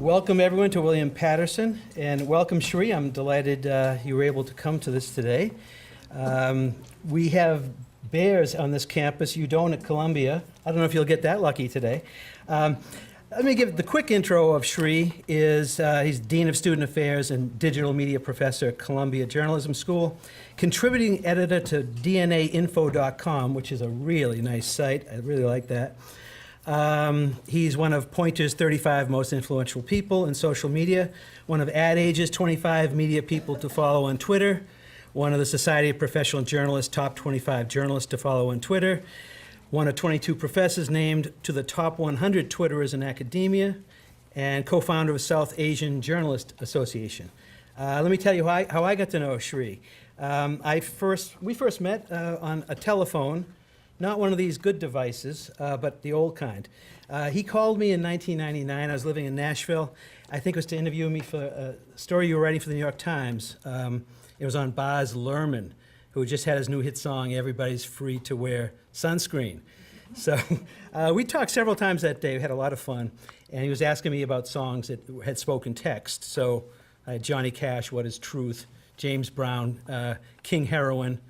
Welcome everyone to William Patterson, and welcome Sree. I'm delighted you were able to come to this today. We have bears on this campus. You don't at Columbia. I don't know if you'll get that lucky today. Let me give the quick intro of Sree. He's Dean of Student Affairs and Digital Media Professor at Columbia Journalism School, contributing editor to DNAinfo.com, which is a really nice site. I really like that. He's one of Pointer's 35 most influential people in social media, one of Ad Age's 25 media people to follow on Twitter, one of the Society of Professional Journalists' top 25 journalists to follow on Twitter, one of 22 professors named to the top 100 Twitterers in academia, and co-founder of South Asian Journalist Association. Let me tell you how I got to know Sree. We first met on a telephone, not one of these good devices, but the old kind. He called me in 1999. I was living in Nashville. I think it was to interview me for a story you were writing for the New York Times. It was on Baz Luhrmann, who just had his new hit song, Everybody's Free to Wear Sunscreen. So we talked several times that day. We had a lot of fun. And he was asking me about songs that had spoken text. So I had Johnny Cash, What is Truth, James Brown, King Heroin,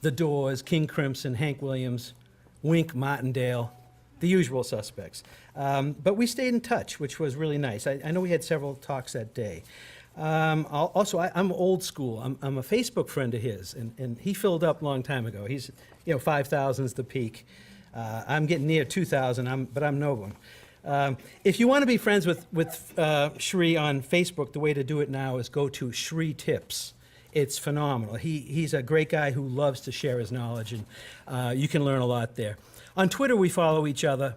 The Doors, King Crimson, Hank Williams, Wink Martindale, the usual suspects. But we stayed in touch, which was really nice. I know we had several talks that day. I'm old school. I'm a Facebook friend of his, and he filled up a long time ago. He's, 5,000 is the peak. I'm getting near 2,000, but I'm no one. If you want to be friends with Sree on Facebook, the way to do it now is go to Sree Tips. It's phenomenal. He's a great guy who loves to share his knowledge, and you can learn a lot there. On Twitter, we follow each other.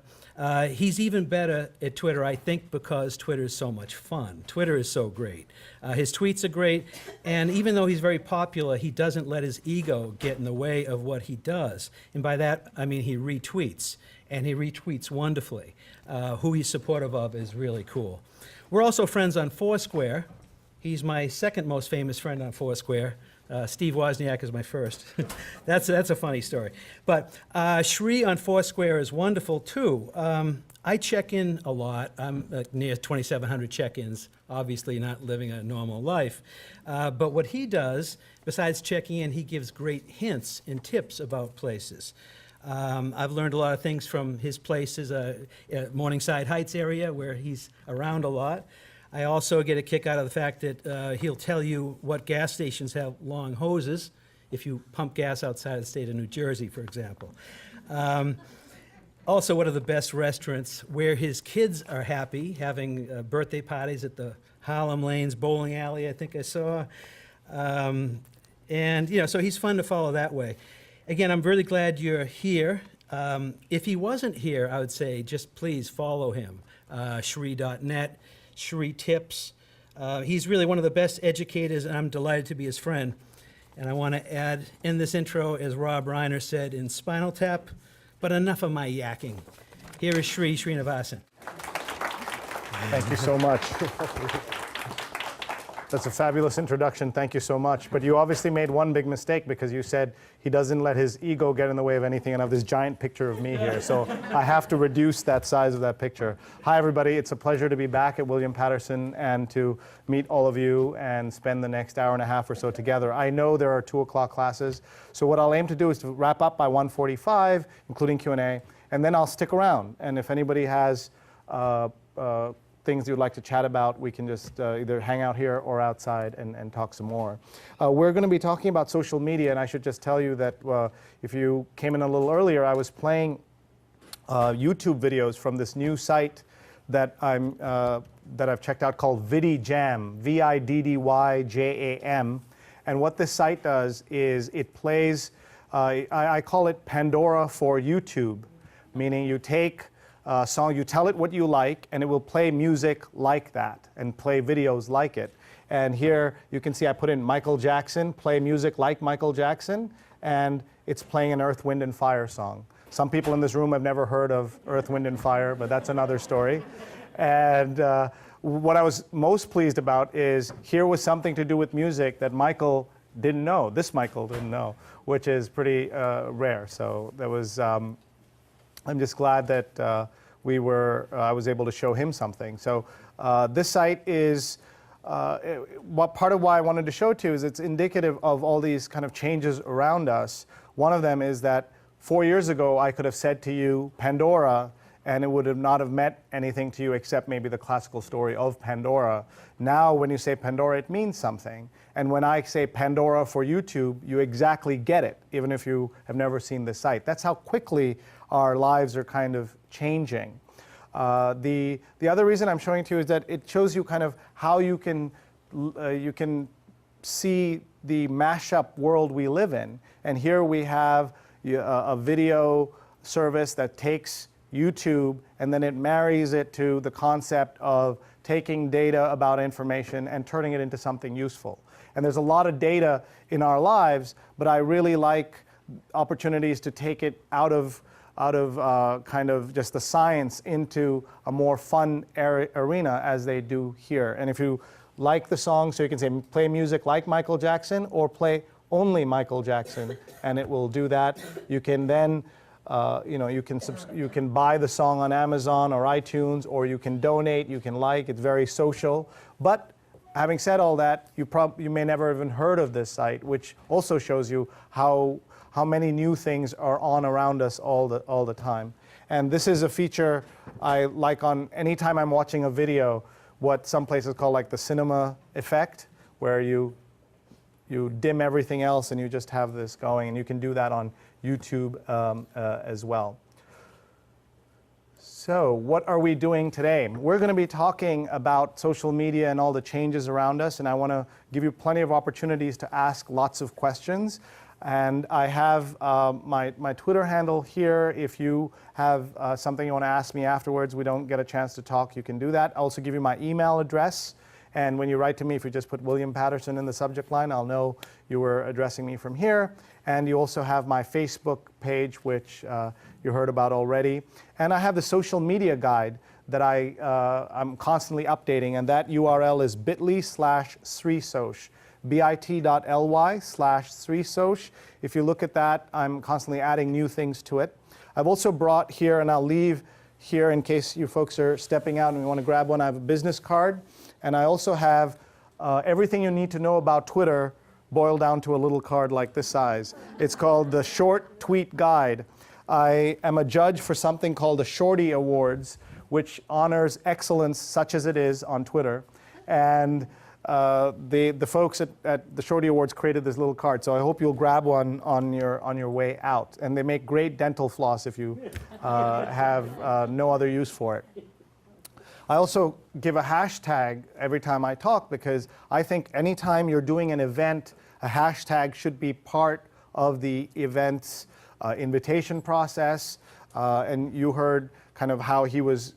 He's even better at Twitter, I think, because Twitter is so much fun. Twitter is so great. His tweets are great, and even though he's very popular, he doesn't let his ego get in the way of what he does. And by that, I mean he retweets, and he retweets wonderfully. Who he's supportive of is really cool. We're also friends on Foursquare. He's my second most famous friend on Foursquare. Steve Wozniak is my first. That's a funny story. But Sree on Foursquare is wonderful too. I check in a lot. I'm near 2,700 check-ins, obviously not living a normal life. But what he does, besides checking in, he gives great hints and tips about places. I've learned a lot of things from his places, Morningside Heights area, where he's around a lot. I also get a kick out of the fact that he'll tell you what gas stations have long hoses if you pump gas outside the state of New Jersey, for example. Also, what are the best restaurants where his kids are happy, having birthday parties at the Harlem Lanes Bowling Alley, I think I saw. So he's fun to follow that way. Again, I'm really glad you're here. If he wasn't here, I would say just please follow him, Sree.net. Sree Tips. He's really one of the best educators, and I'm delighted to be his friend. And I want to add in this intro, as Rob Reiner said in Spinal Tap, but enough of my yakking. Here is Sree Sreenivasan. Thank you so much. That's a fabulous introduction. Thank you so much. But you obviously made one big mistake because you said he doesn't let his ego get in the way of anything, and I have this giant picture of me here. So I have to reduce that size of that picture. Hi, everybody. It's a pleasure to be back at William Patterson and to meet all of you and spend the next hour and a half or so together. I know there are 2 o'clock classes. So what I'll aim to do is to wrap up by 1:45, including Q&A, and then I'll stick around. And if anybody has things you'd like to chat about, we can just either hang out here or outside and talk some more. We're going to be talking about social media, and I should just tell you that if you came in a little earlier, I was playing YouTube videos from this new site that I've checked out called ViddyJam, ViddyJam. And what this site does is it plays, I call it Pandora for YouTube, meaning you take song, you tell it what you like, and it will play music like that and play videos like it. And here you can see I put in Michael Jackson, play music like Michael Jackson, and it's playing an Earth, Wind, and Fire song. Some people in this room have never heard of Earth, Wind, and Fire, but that's another story. And what I was most pleased about is here was something to do with music that Michael didn't know, this Michael didn't know, which is pretty rare. So that was, I'm just glad that I was able to show him something. So This site is, what part of why I wanted to show it to you is it's indicative of all these kind of changes around us. One of them is that 4 years ago, I could have said to you Pandora, and it would have not have meant anything to you except maybe the classical story of Pandora. Now, when you say Pandora, it means something. And when I say Pandora for YouTube, you exactly get it, even if you have never seen the site. That's how quickly our lives are kind of changing. The other reason I'm showing it to you is that it shows you kind of how you can see the mashup world we live in. And here we have a video service that takes YouTube and then it marries it to the concept of taking data about information and turning it into something useful. And there's a lot of data in our lives, but I really like opportunities to take it out of kind of just the science into a more fun arena as they do here. And if you like the song, so you can say play music like Michael Jackson or play only Michael Jackson, and it will do that. You can then, you can buy the song on Amazon or iTunes, or you can donate, you can like. It's very social. But having said all that, you may never even heard of this site, which also shows you how many new things are on around us all the time. And this is a feature I like on anytime I'm watching a video, what some places call like the cinema effect, where you dim everything else and you just have this going, and you can do that on YouTube as well. So what are we doing today? We're going to be talking about social media and all the changes around us, and I want to give you plenty of opportunities to ask lots of questions. And I have my Twitter handle here. If you have something you want to ask me afterwards, we don't get a chance to talk, you can do that. I'll also give you my email address. And when you write to me, if you just put William Patterson in the subject line, I'll know you were addressing me from here. And you also have my Facebook page, which you heard about already. And I have the social media guide that I'm constantly updating. And that URL is bit.ly/SreeSoch. bit.ly/SreeSoch. If you look at that, I'm constantly adding new things to it. I've also brought here, and I'll leave here in case you folks are stepping out and you want to grab one, I have a business card. And I also have everything you need to know about Twitter boiled down to a little card like this size. It's called the Short Tweet Guide. I am a judge for something called the Shorty Awards, which honors excellence such as it is on Twitter. And the folks at the Shorty Awards created this little card, so I hope you'll grab one on your way out. And they make great dental floss if you have no other use for it. I also give a hashtag every time I talk, because I think anytime you're doing an event, a hashtag should be part of the event's invitation process. And you heard kind of how he was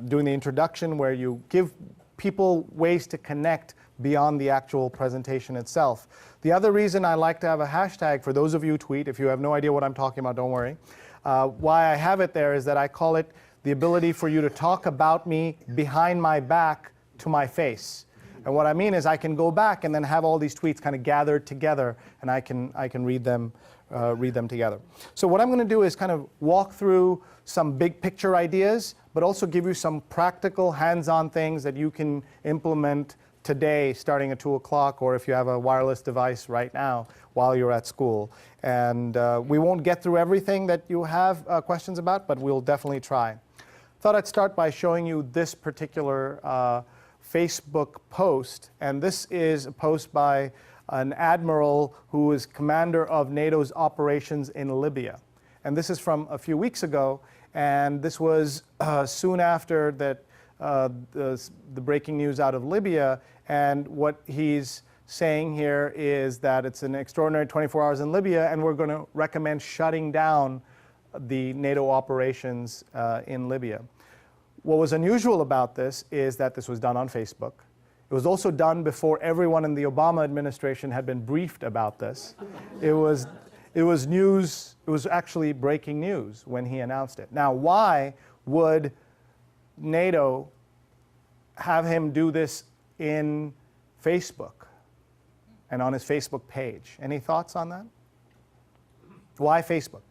doing the introduction, where you give people ways to connect beyond the actual presentation itself. The other reason I like to have a hashtag, for those of you who tweet, if you have no idea what I'm talking about, don't worry. Why I have it there is that I call it the ability for you to talk about me behind my back to my face. And what I mean is I can go back and then have all these tweets kind of gathered together, and I can read them together. So what I'm going to do is kind of walk through some big picture ideas, but also give you some practical hands-on things that you can implement today starting at 2 o'clock, or if you have a wireless device right now while you're at school. And we won't get through everything that you have questions about, but we'll definitely try. Thought I'd start by showing you this particular Facebook post. And this is a post by an admiral who is commander of NATO's operations in Libya. And this is from a few weeks ago. And this was soon after that the breaking news out of Libya. And what he's saying here is that it's an extraordinary 24 hours in Libya, and we're going to recommend shutting down the NATO operations in Libya. What was unusual about this is that this was done on Facebook. It was also done before everyone in the Obama administration had been briefed about this. It was news. It was actually breaking news when he announced it. Now, why would NATO have him do this in Facebook and on his Facebook page? Any thoughts on that? Why Facebook?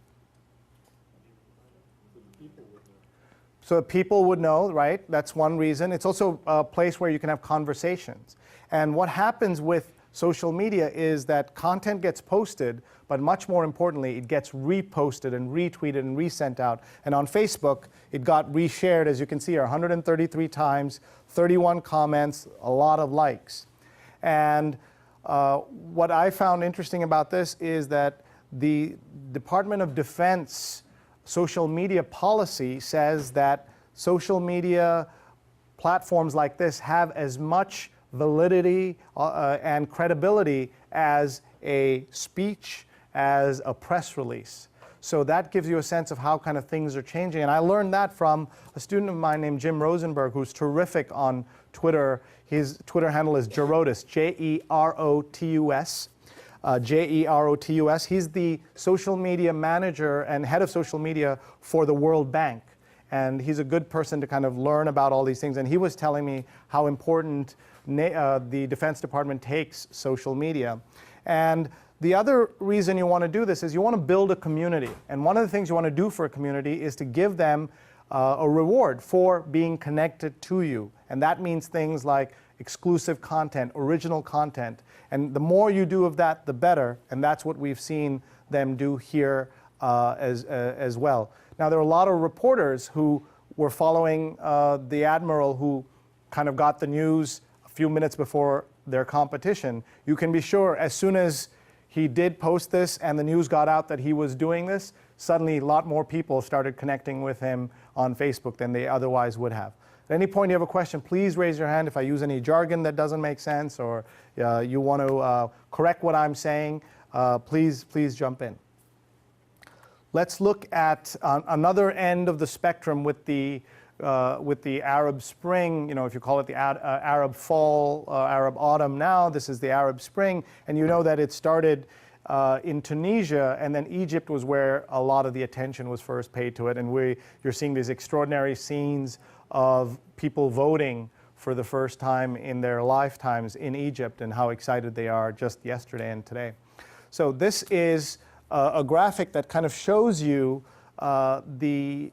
so that people would know, right? That's one reason. It's also a place where you can have conversations. And what happens with social media is that content gets posted, but much more importantly, it gets reposted and retweeted and resent out. And on Facebook, it got reshared, as you can see here, 133 times, 31 comments, a lot of likes. And what I found interesting about this is that the Department of Defense social media policy says that social media platforms like this have as much validity and credibility as a speech, as a press release. So that gives you a sense of how kind of things are changing. And I learned that from a student of mine named Jim Rosenberg, who's terrific on Twitter. His Twitter handle is Jerotus, Jerotus. Jerotus. He's the social media manager and head of social media for the World Bank. And he's a good person to kind of learn about all these things. And he was telling me how important the Defense Department takes social media. And the other reason you want to do this is you want to build a community. And one of the things you want to do for a community is to give them a reward for being connected to you. And that means things like exclusive content, original content. And the more you do of that, the better. And that's what we've seen them do here as well. Now, there are a lot of reporters who were following the admiral who kind of got the news a few minutes before their competition. You can be sure as soon as he did post this and the news got out that he was doing this, suddenly a lot more people started connecting with him on Facebook than they otherwise would have. At any point you have a question, please raise your hand. If I use any jargon that doesn't make sense or you want to correct what I'm saying, please jump in. Let's look at another end of the spectrum with the Arab Spring. You know, if you call it the Arab Fall, Arab Autumn now, this is the Arab Spring. And you know that it started in Tunisia, and then Egypt was where a lot of the attention was first paid to it. And you're seeing these extraordinary scenes of people voting for the first time in their lifetimes in Egypt and how excited they are just yesterday and today. So this is a graphic that kind of shows you the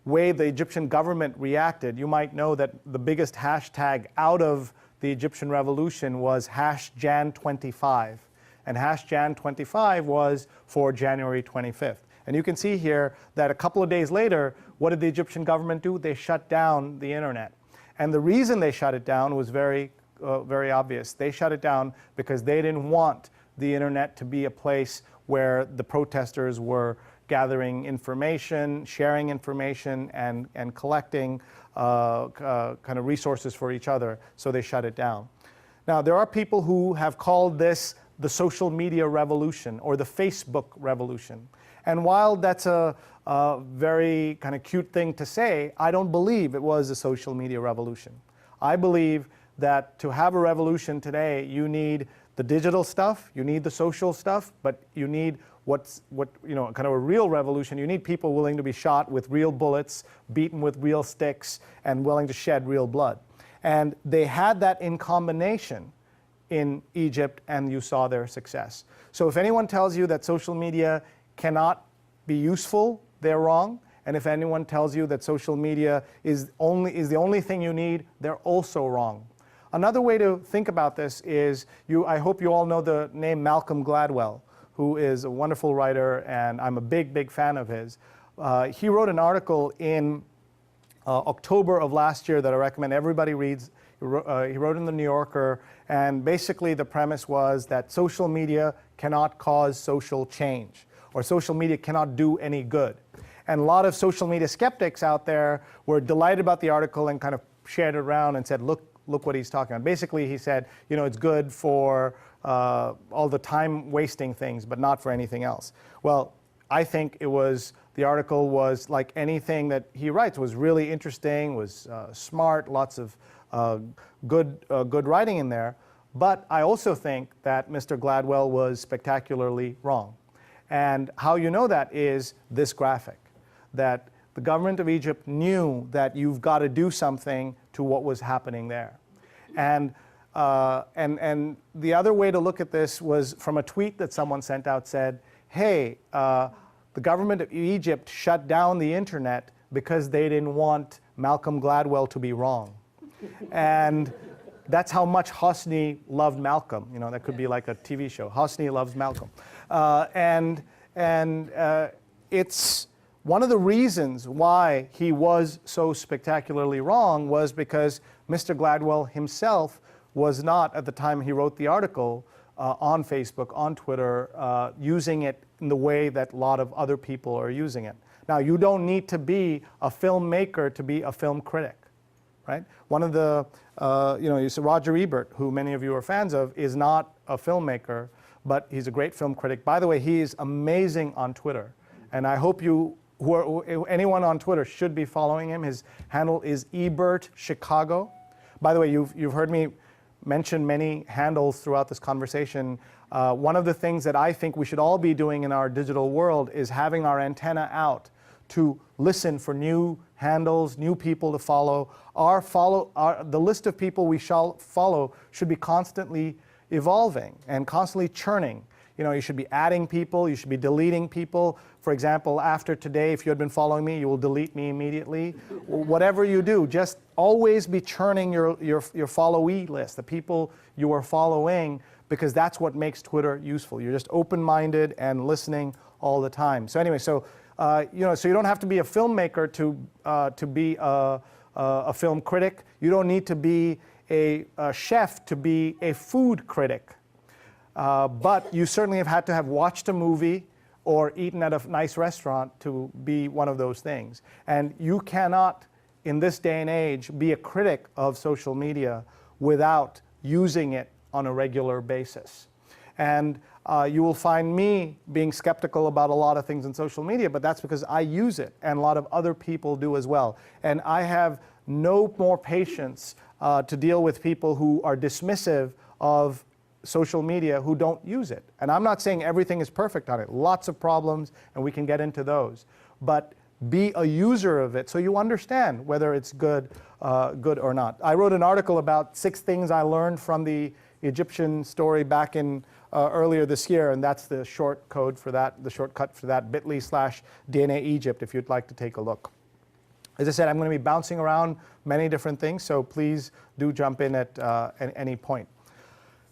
way the Egyptian government reacted. You might know that the biggest hashtag out of the Egyptian revolution was #Jan25. And #Jan25 was for January 25th. And you can see here that a couple of days later, what did the Egyptian government do? They shut down the internet. And the reason they shut it down was very obvious. They shut it down because they didn't want the internet to be a place where the protesters were gathering information, sharing information, and collecting kind of resources for each other. So they shut it down. Now, there are people who have called this the social media revolution or the Facebook revolution. And while that's a very kind of cute thing to say, I don't believe it was a social media revolution. I believe that to have a revolution today, you need the digital stuff, you need the social stuff, but you need kind of a real revolution. You need people willing to be shot with real bullets, beaten with real sticks, and willing to shed real blood. And they had that in combination in Egypt, and you saw their success. So if anyone tells you that social media cannot be useful, they're wrong. And if anyone tells you that social media is the only thing you need, they're also wrong. Another way to think about this is, I hope you all know the name Malcolm Gladwell, who is a wonderful writer, and I'm a big fan of his. He wrote an article in October of last year that I recommend everybody reads. He wrote in the New Yorker, and basically the premise was that social media cannot cause social change, or social media cannot do any good. And a lot of social media skeptics out there were delighted about the article and kind of shared it around and said, look what he's talking about. Basically, he said, you know, it's good for all the time-wasting things, but not for anything else. Well, I think the article was like anything that he writes, was really interesting, was smart, lots of good writing in there. But I also think that Mr. Gladwell was spectacularly wrong. And how you know that is this graphic, that the government of Egypt knew that you've got to do something to what was happening there. And the other way to look at this was from a tweet that someone sent out, said, hey, the government of Egypt shut down the internet because they didn't want Malcolm Gladwell to be wrong. And that's how much Hosni loved Malcolm. You know, that could be like a TV show. Hosni loves Malcolm. It's one of the reasons why he was so spectacularly wrong was because Mr. Gladwell himself was not, at the time he wrote the article, on Facebook, on Twitter, using it in the way that a lot of other people are using it. Now, you don't need to be a filmmaker to be a film critic, right? One of the, you see Roger Ebert, who many of you are fans of, is not a filmmaker, but he's a great film critic. By the way, he is amazing on Twitter. And I hope anyone on Twitter should be following him. His handle is Ebert Chicago. By the way, you've heard me mention many handles throughout this conversation. One of the things that I think we should all be doing in our digital world is having our antenna out to listen for new handles, new people to follow. The list of people we shall follow should be constantly evolving and constantly churning. You know, you should be adding people, you should be deleting people. For example, after today, if you had been following me, you will delete me immediately. Whatever you do, just always be churning your followee list, the people you are following, because that's what makes Twitter useful. You're just open-minded and listening all the time. So anyway, so you don't have to be a filmmaker to be a film critic. You don't need to be a chef to be a food critic. But you certainly have had to have watched a movie or eaten at a nice restaurant to be one of those things. And you cannot, in this day and age, be a critic of social media without using it on a regular basis. And you will find me being skeptical about a lot of things in social media, but that's because I use it, and a lot of other people do as well. And I have no more patience to deal with people who are dismissive of social media who don't use it. And I'm not saying everything is perfect on it. Lots of problems, and we can get into those. But be a user of it so you understand whether it's good or not. I wrote an article about 6 things I learned from the Egyptian story back in earlier this year, and that's the short code for that, the shortcut for that, bit.ly/DNA Egypt, if you'd like to take a look. As I said, I'm going to be bouncing around many different things, so please do jump in at any point.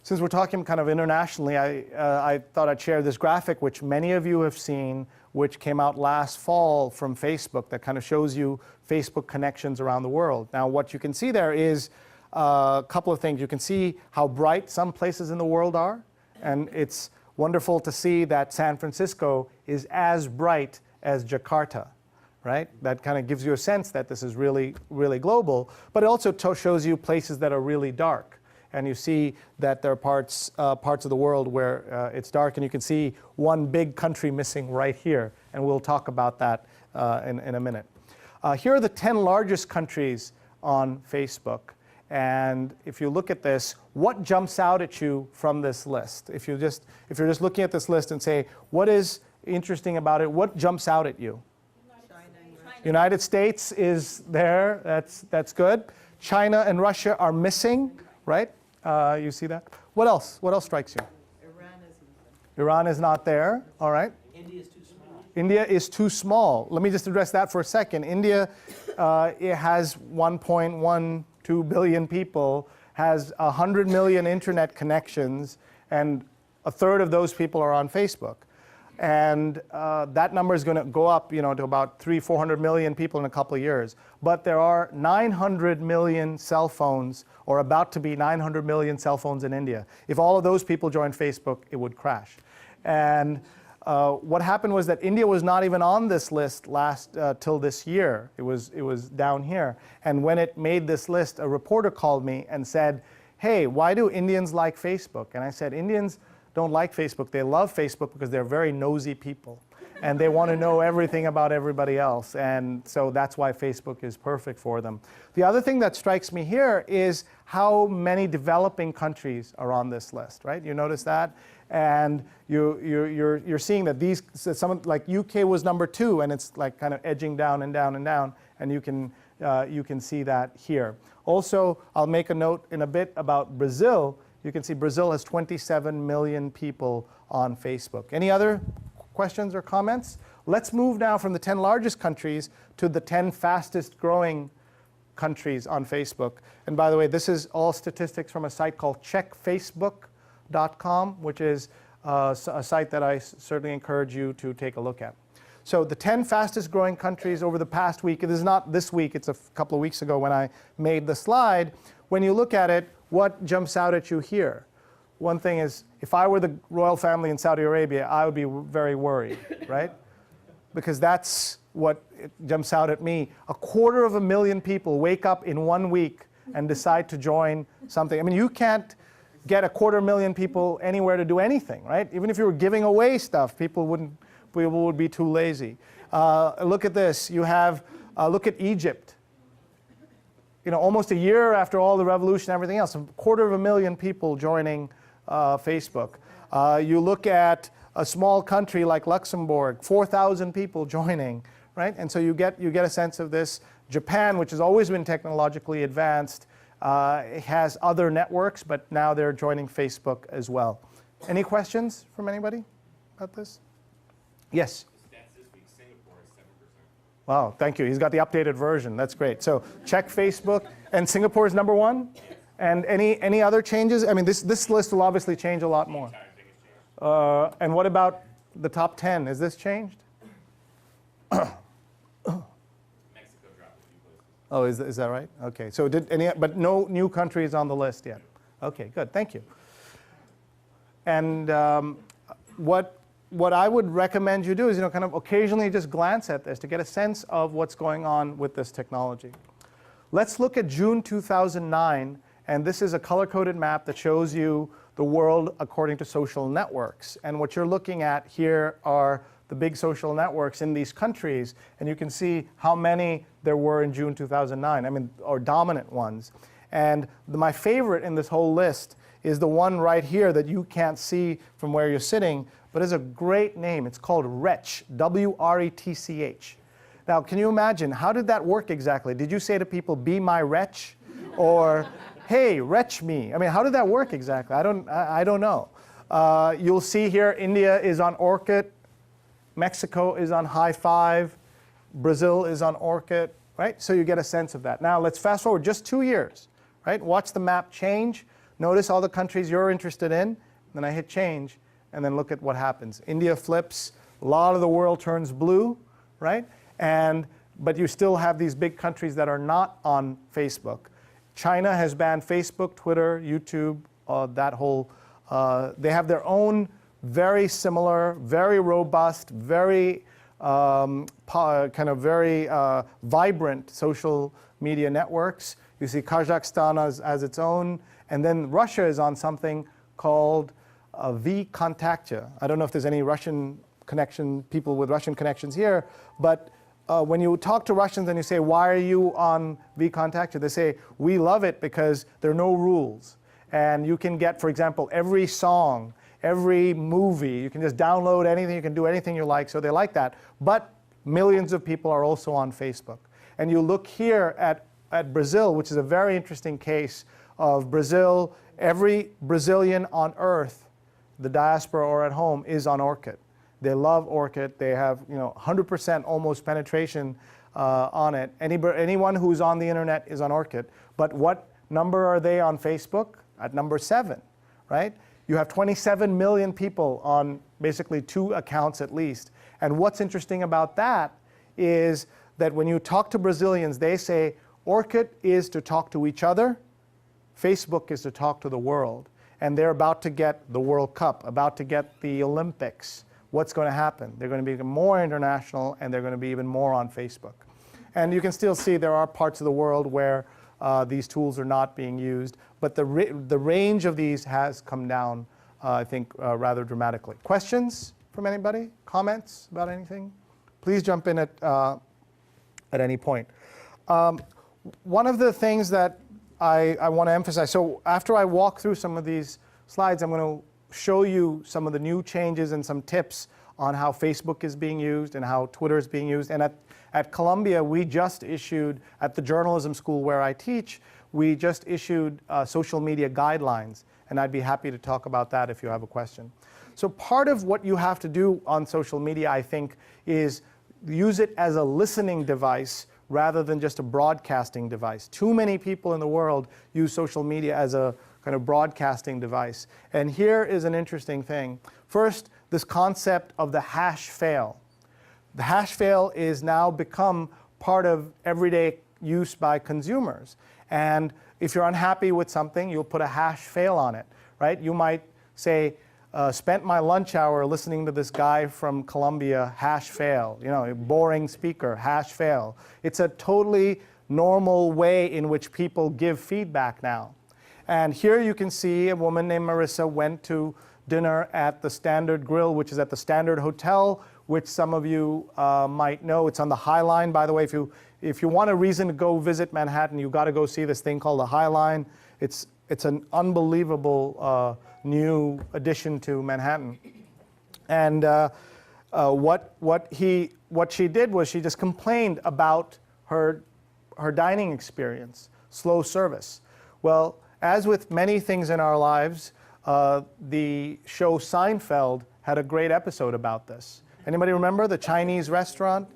Since we're talking kind of internationally, I thought I'd share this graphic, which many of you have seen, which came out last fall from Facebook, that kind of shows you Facebook connections around the world. Now, what you can see there is a couple of things. You can see how bright some places in the world are, and it's wonderful to see that San Francisco is as bright as Jakarta, right? That kind of gives you a sense that this is really, really global, but it also shows you places that are really dark. And you see that there are parts of the world where it's dark, and you can see one big country missing right here, and we'll talk about that in a minute. Here are the 10 largest countries on Facebook, and if you look at this, what jumps out at you from this list? If you're just looking at this list and say, what is interesting about it? What jumps out at you? United States is there. That's good. China and Russia are missing, right? You see that? What else? What else strikes you? Iran is not there. All right. India is too small. India is too small. Let me just address that for a second. India it has 1.12 billion people, has 100 million internet connections, and a third of those people are on Facebook. And that number is going to go up, to about 400 million people in a couple of years. But there are 900 million cell phones, or about to be 900 million cell phones in India. If all of those people joined Facebook, it would crash. And what happened was that India was not even on this list till this year. It was down here. And when it made this list, a reporter called me and said, "Hey, why do Indians like Facebook?" And I said, "Indians don't like Facebook. They love Facebook because they're very nosy people, and they want to know everything about everybody else, and so that's why Facebook is perfect for them." The other thing that strikes me here is how many developing countries are on this list, right? You notice that? And you're seeing that some, like UK was number 2, and it's like kind of edging down and down and down, and you can see that here. Also, I'll make a note in a bit about Brazil. You can see Brazil has 27 million people on Facebook. Any other questions or comments? Let's move now from the 10 largest countries to the 10 fastest growing countries on Facebook. And by the way, this is all statistics from a site called checkfacebook.com, which is a site that I certainly encourage you to take a look at. So the 10 fastest growing countries over the past week, it is not this week, it's a couple of weeks ago when I made the slide. When you look at it, what jumps out at you here? One thing is, if I were the royal family in Saudi Arabia, I would be very worried, right? Because that's what jumps out at me. 250,000 people wake up in 1 week and decide to join something. I mean, you can't get 250,000 people anywhere to do anything, right? Even if you were giving away stuff, people would be too lazy. Look at this. You have, look at Egypt. You know, almost a year after all the revolution and everything else, 250,000 people joining Facebook. You look at a small country like Luxembourg, 4,000 people joining, right? And so you get a sense of this. Japan, which has always been technologically advanced, has other networks, but now they're joining Facebook as well. Any questions from anybody about this? Yes? Stats this week, Singapore is 7%. Wow, thank you. He's got the updated version. That's great. So check Facebook. And Singapore is number 1? Yes. And any other changes? I mean, this list will obviously change a lot more. And what about the top 10? Is this changed? Mexico dropped a few places. Oh, is that right? Okay. So but no new countries on the list yet. Okay, good. Thank you. And what I would recommend you do is, kind of occasionally just glance at this to get a sense of what's going on with this technology. Let's look at June 2009, and this is a color-coded map that shows you the world according to social networks. And what you're looking at here are the big social networks in these countries, and you can see how many there were in June 2009, I mean, or dominant ones. And my favorite in this whole list is the one right here that you can't see from where you're sitting, but it's a great name. It's called Wretch, W-R-E-T-C-H. Now, can you imagine, how did that work exactly? Did you say to people, be my wretch? Or, hey, wretch me? I mean, how did that work exactly? I don't know. You'll see here, India is on Orchid, Mexico is on High Five, Brazil is on Orchid, right? So you get a sense of that. Now, let's fast forward just 2 years, right? Watch the map change. Notice all the countries you're interested in. Then I hit change, and then look at what happens. India flips, a lot of the world turns blue, right? But you still have these big countries that are not on Facebook. China has banned Facebook, Twitter, YouTube, that whole, they have their own very similar, very robust, very vibrant social media networks. You see Kazakhstan as its own, and then Russia is on something called VKontakte. I don't know if there's any Russian people with Russian connections here, but when you talk to Russians and you say, why are you on VKontakte? They say, we love it because there are no rules. And you can get, for example, every song, every movie. You can just download anything. You can do anything you like. So they like that. But millions of people are also on Facebook. And you look here at Brazil, which is a very interesting case of Brazil. Every Brazilian on earth, the diaspora or at home, is on Orchid. They love Orchid. They have 100% almost penetration on it. Anyone who's on the internet is on Orchid. But what number are they on Facebook? At number 7, right? You have 27 million people on basically 2 accounts at least. And what's interesting about that is that when you talk to Brazilians, they say Orchid is to talk to each other. Facebook is to talk to the world. And they're about to get the World Cup, about to get the Olympics. What's going to happen? They're going to be more international, and they're going to be even more on Facebook. And you can still see there are parts of the world where these tools are not being used, but the range of these has come down, I think, rather dramatically. Questions from anybody? Comments about anything? Please jump in at any point. One of the things that I want to emphasize, so after I walk through some of these slides, I'm going to show you some of the new changes and some tips on how Facebook is being used and how Twitter is being used. And at Columbia, we just issued, at the journalism school where I teach, we just issued social media guidelines. and I'd be happy to talk about that if you have a question. So part of what you have to do on social media, I think, is use it as a listening device rather than just a broadcasting device. Too many people in the world use social media as a kind of broadcasting device. And here is an interesting thing. First, this concept of the hash fail. The hash fail is now become part of everyday use by consumers. And if you're unhappy with something, you'll put a hash fail on it, right? You might say, spent my lunch hour listening to this guy from Colombia, hash fail. You know, boring speaker, hash fail. It's a totally normal way in which people give feedback now. And here you can see a woman named Marissa went to dinner at the Standard Grill, which is at the Standard Hotel, which some of you might know. It's on the High Line, by the way. If you want a reason to go visit Manhattan, you've got to go see this thing called the High Line. It's an unbelievable new addition to Manhattan. And what she did was she just complained about her dining experience, slow service. Well, as with many things in our lives, the show Seinfeld had a great episode about this. Anybody remember the Chinese restaurant?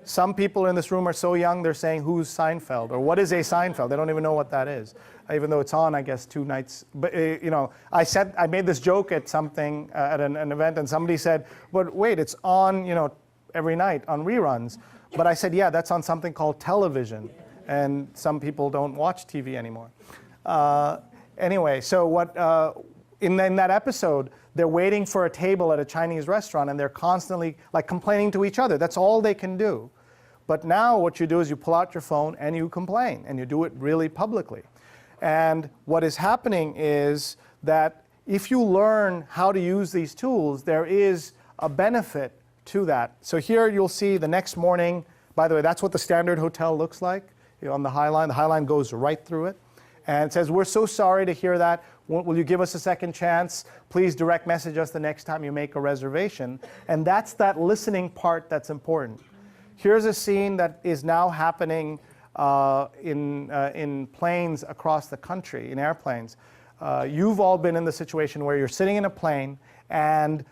Some people in this room are so young, they're saying, who's Seinfeld? Or what is a Seinfeld? They don't even know what that is, even though it's on, I guess, 2 nights. But, you know, I made this joke at something, at an event, and somebody said, but wait, it's on, you know, every night on reruns. But I said, yeah, that's on something called television. And some people don't watch TV anymore. Anyway, so in that episode, they're waiting for a table at a Chinese restaurant, and they're constantly like complaining to each other. That's all they can do. But now what you do is you pull out your phone and you complain, and you do it really publicly. And what is happening is that if you learn how to use these tools, there is a benefit to that. So here you'll see the next morning, by the way, that's what the Standard Hotel looks like on the High Line. The High Line goes right through it. And it says, we're so sorry to hear that. Will you give us a second chance? Please direct message us the next time you make a reservation. And that's that listening part that's important. Here's a scene that is now happening in planes across the country, in airplanes. You've all been in the situation where you're sitting in a plane and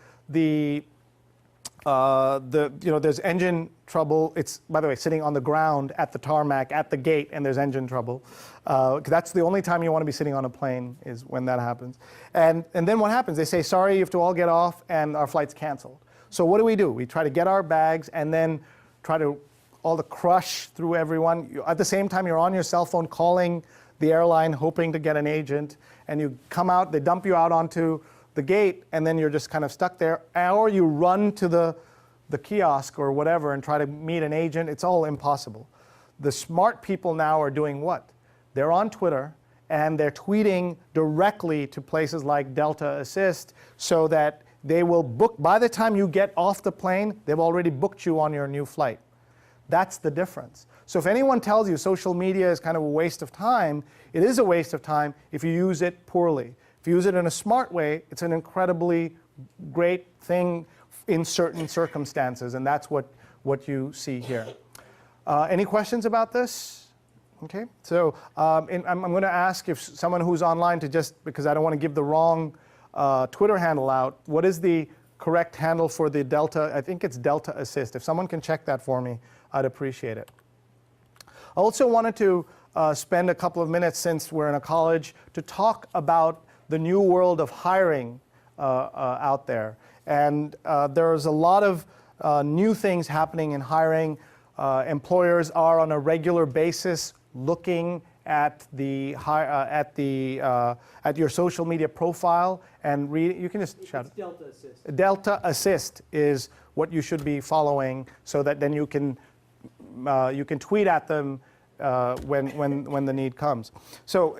there's engine trouble. It's, by the way, sitting on the ground at the tarmac, at the gate, and there's engine trouble. That's the only time you want to be sitting on a plane is when that happens. And then what happens? They say, sorry, you have to all get off, and our flight's canceled. So what do? We try to get our bags and then try to all the crush through everyone. At the same time, you're on your cell phone calling the airline, hoping to get an agent, and you come out, they dump you out onto the gate, and then you're just kind of stuck there. Or you run to the kiosk or whatever and try to meet an agent. It's all impossible. The smart people now are doing what? They're on Twitter, and they're tweeting directly to places like Delta Assist so that they will book, by the time you get off the plane, they've already booked you on your new flight. That's the difference. So if anyone tells you social media is kind of a waste of time, it is a waste of time if you use it poorly. If you use it in a smart way, it's an incredibly great thing in certain circumstances, and that's what you see here. Any questions about this? Okay, so I'm going to ask if someone who's online to just, because I don't want to give the wrong Twitter handle out, what is the correct handle for the Delta? I think it's Delta Assist. If someone can check that for me, I'd appreciate it. I also wanted to spend a couple of minutes, since we're in a college, to talk about the new world of hiring out there. And there's a lot of new things happening in hiring. Employers are on a regular basis looking at your social media profile and read. You can just shout it. Delta Assist. Delta Assist is what you should be following, so that then you can tweet at them when the need comes. So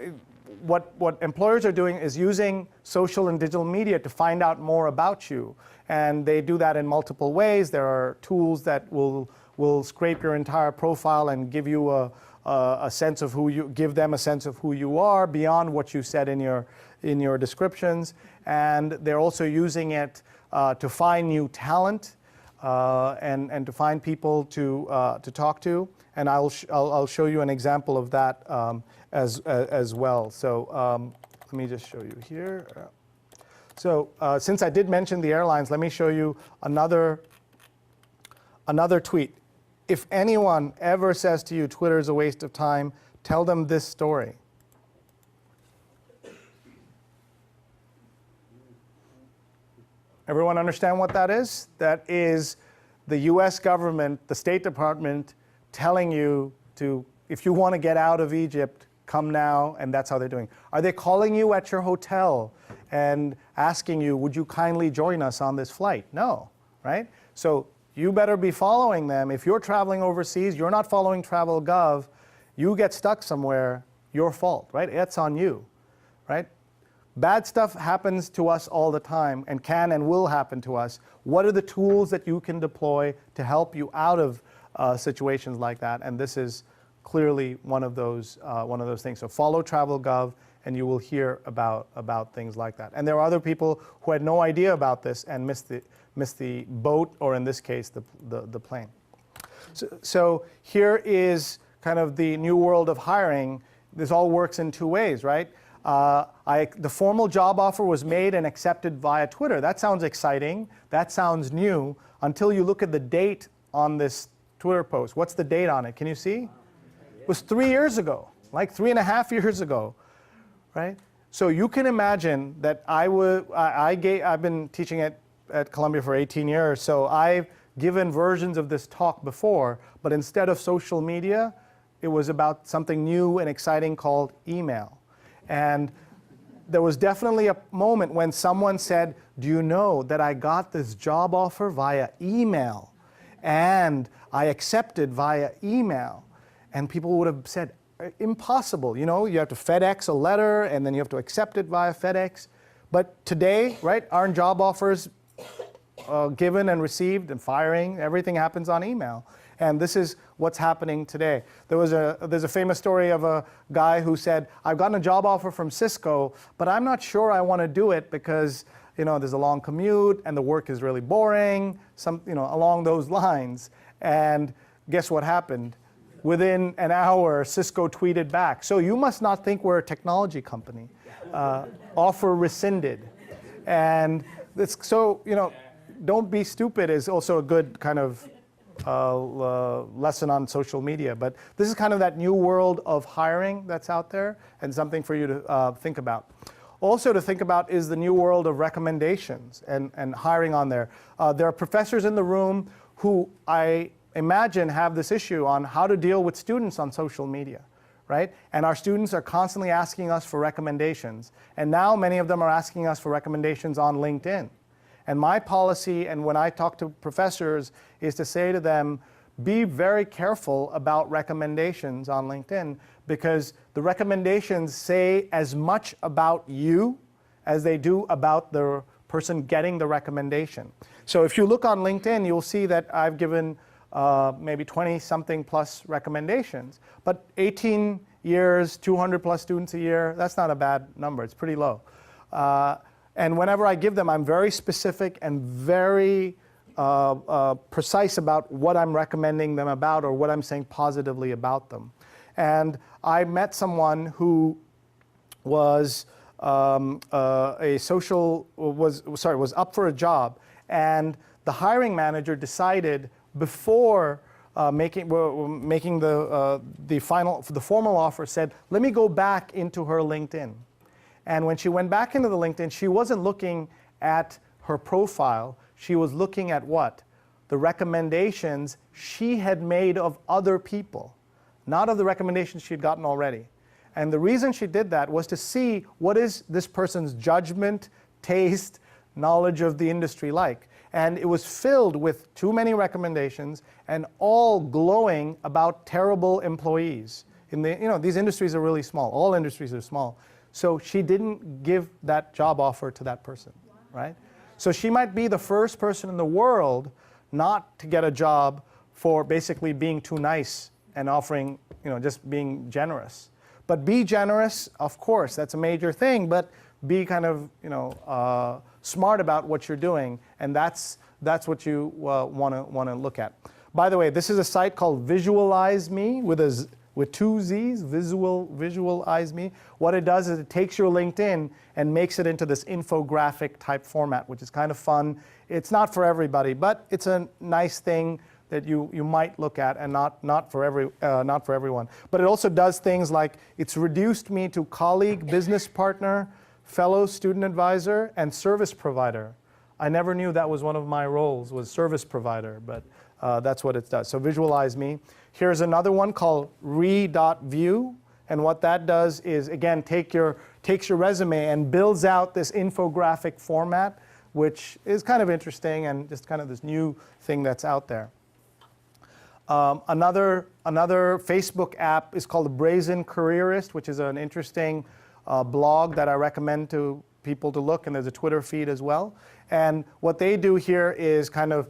what employers are doing is using social and digital media to find out more about you, and they do that in multiple ways. There are tools that will scrape your entire profile and give you a sense of give them a sense of who you are beyond what you said in your descriptions. And they're also using it to find new talent and to find people to talk to. And I'll show you an example of that as well. So let me just show you here. So since I did mention the airlines, let me show you another tweet. If anyone ever says to you Twitter is a waste of time, tell them this story. Everyone understand what that is? That is the US government, the State Department, telling you to, if you want to get out of Egypt, come now, and that's how they're doing. Are they calling you at your hotel and asking you, would you kindly join us on this flight? No, right? So you better be following them. If you're traveling overseas, you're not following Travel.gov, you get stuck somewhere, your fault, right? It's on you, right? Bad stuff happens to us all the time and can and will happen to us. What are the tools that you can deploy to help you out of situations like that? And this is clearly one of those things. So follow Travel.gov and you will hear about things like that. And there are other people who had no idea about this and missed the boat, or in this case, the plane. So here is kind of the new world of hiring. This all works in two ways, right? The formal job offer was made and accepted via Twitter. That sounds exciting. That sounds new until you look at the date on this Twitter post. What's the date on it? Can you see? It was 3 years ago, like 3.5 years ago, right? So you can imagine that I've been teaching at Columbia for 18 years, so I've given versions of this talk before, but instead of social media, it was about something new and exciting called email. And there was definitely a moment when someone said, do you know that I got this job offer via email? And I accepted via email. And people would have said, impossible. You know, you have to FedEx a letter, and then you have to accept it via FedEx. But today, right, aren't job offers given and received, and firing, everything happens on email. And this is what's happening today. There's a famous story of a guy who said, I've gotten a job offer from Cisco, but I'm not sure I want to do it because, you know, there's a long commute and the work is really boring, along those lines. And guess what happened? Within an hour, Cisco tweeted back, so you must not think we're a technology company. Offer rescinded. And so, don't be stupid is also a good kind of lesson on social media. But this is kind of that new world of hiring that's out there, and something for you to think about. Also to think about is the new world of recommendations and hiring on there. There are professors in the room who I imagine have this issue on how to deal with students on social media, right? And our students are constantly asking us for recommendations. And now many of them are asking us for recommendations on LinkedIn. And my policy, and when I talk to professors, is to say to them, be very careful about recommendations on LinkedIn, because the recommendations say as much about you as they do about the person getting the recommendation. So if you look on LinkedIn, you'll see that I've given maybe 20-something plus recommendations. But 18 years, 200 plus students a year, that's not a bad number. It's pretty low. And whenever I give them, I'm very specific and very precise about what I'm recommending them about or what I'm saying positively about them. And I met someone who was was up for a job, and the hiring manager decided before making the formal offer, said, let me go back into her LinkedIn. And when she went back into the LinkedIn, she wasn't looking at her profile. She was looking at what? The recommendations she had made of other people, not of the recommendations she had gotten already. And the reason she did that was to see what is this person's judgment, taste, knowledge of the industry like. And it was filled with too many recommendations and all glowing about terrible employees. These industries are really small. All industries are small. So she didn't give that job offer to that person, right? So she might be the first person in the world not to get a job for basically being too nice and offering, just being generous. But be generous, of course, that's a major thing, but be kind of, smart about what you're doing, and that's what you want to look at. By the way, this is a site called Visualize Me with with 2 Z's, Visualize Me. What it does is it takes your LinkedIn and makes it into this infographic type format, which is kind of fun. It's not for everybody, but it's a nice thing that you might look at, and not for everyone. But it also does things like it's reduced me to colleague, business partner, fellow student advisor, and service provider. I never knew that was one of my roles, was service provider, but that's what it does. So Visualize Me. Here's another one called Re.View, and what that does is, again, takes your resume and builds out this infographic format, which is kind of interesting and just kind of this new thing that's out there. Another Facebook app is called the Brazen Careerist, which is an interesting blog that I recommend to people to look, and there's a Twitter feed as well. And what they do here is kind of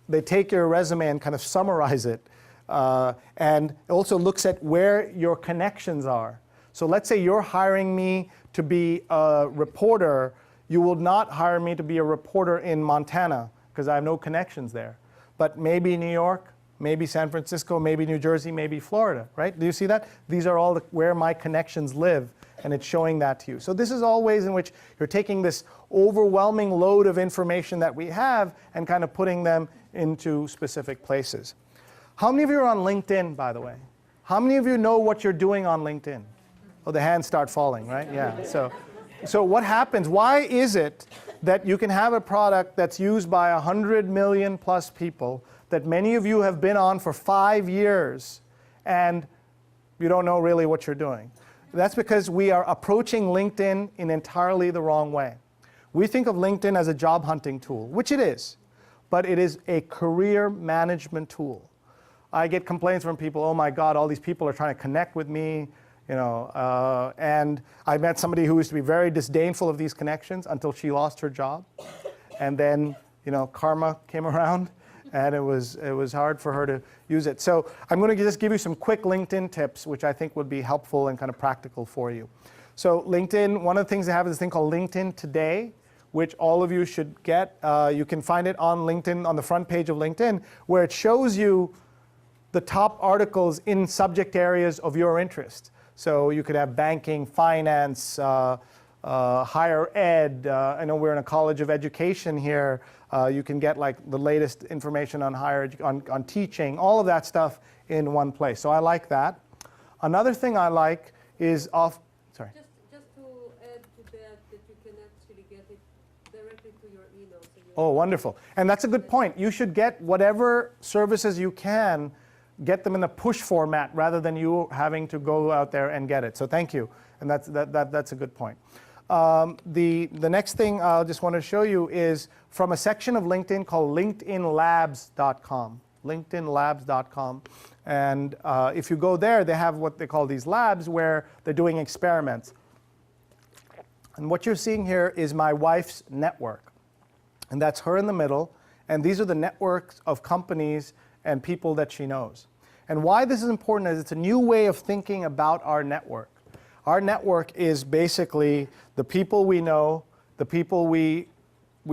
they take your resume and kind of summarize it, and it also looks at where your connections are. So let's say you're hiring me to be a reporter. You will not hire me to be a reporter in Montana because I have no connections there. But maybe New York, maybe San Francisco, maybe New Jersey, maybe Florida, right? Do you see that? These are all where my connections live, and it's showing that to you. So this is all ways in which you're taking this overwhelming load of information that we have and kind of putting them into specific places. How many of you are on LinkedIn, by the way? How many of you know what you're doing on LinkedIn? Oh, the hands start falling, right? Yeah. So what happens? Why is it that you can have a product that's used by 100 million plus people that many of you have been on for 5 years and you don't know really what you're doing? That's because we are approaching LinkedIn in entirely the wrong way. We think of LinkedIn as a job hunting tool, which it is, but it is a career management tool. I get complaints from people, oh my God, all these people are trying to connect with me, and I met somebody who used to be very disdainful of these connections until she lost her job. And then, karma came around, and it was hard for her to use it. So I'm going to just give you some quick LinkedIn tips, which I think would be helpful and kind of practical for you. So LinkedIn, one of the things they have is this thing called LinkedIn Today, which all of you should get. You can find it on LinkedIn, on the front page of LinkedIn, where it shows you the top articles in subject areas of your interest. So you could have banking, finance, higher ed. I know we're in a college of education here. You can get like the latest information on on teaching, all of that stuff in one place. So I like that. Another thing I like is sorry. Just to add to that you can actually get it directly to your email. So Oh, wonderful. And that's a good point. You should get whatever services you can, get them in a push format rather than you having to go out there and get it. So thank you. And that's a good point. The next thing I just want to show you is from a section of LinkedIn called LinkedInLabs.com. LinkedInLabs.com. And if you go there, they have what they call these labs where they're doing experiments. And what you're seeing here is my wife's network. And that's her in the middle. And these are the networks of companies and people that she knows. And why this is important is it's a new way of thinking about our network. Our network is basically the people we know, the people we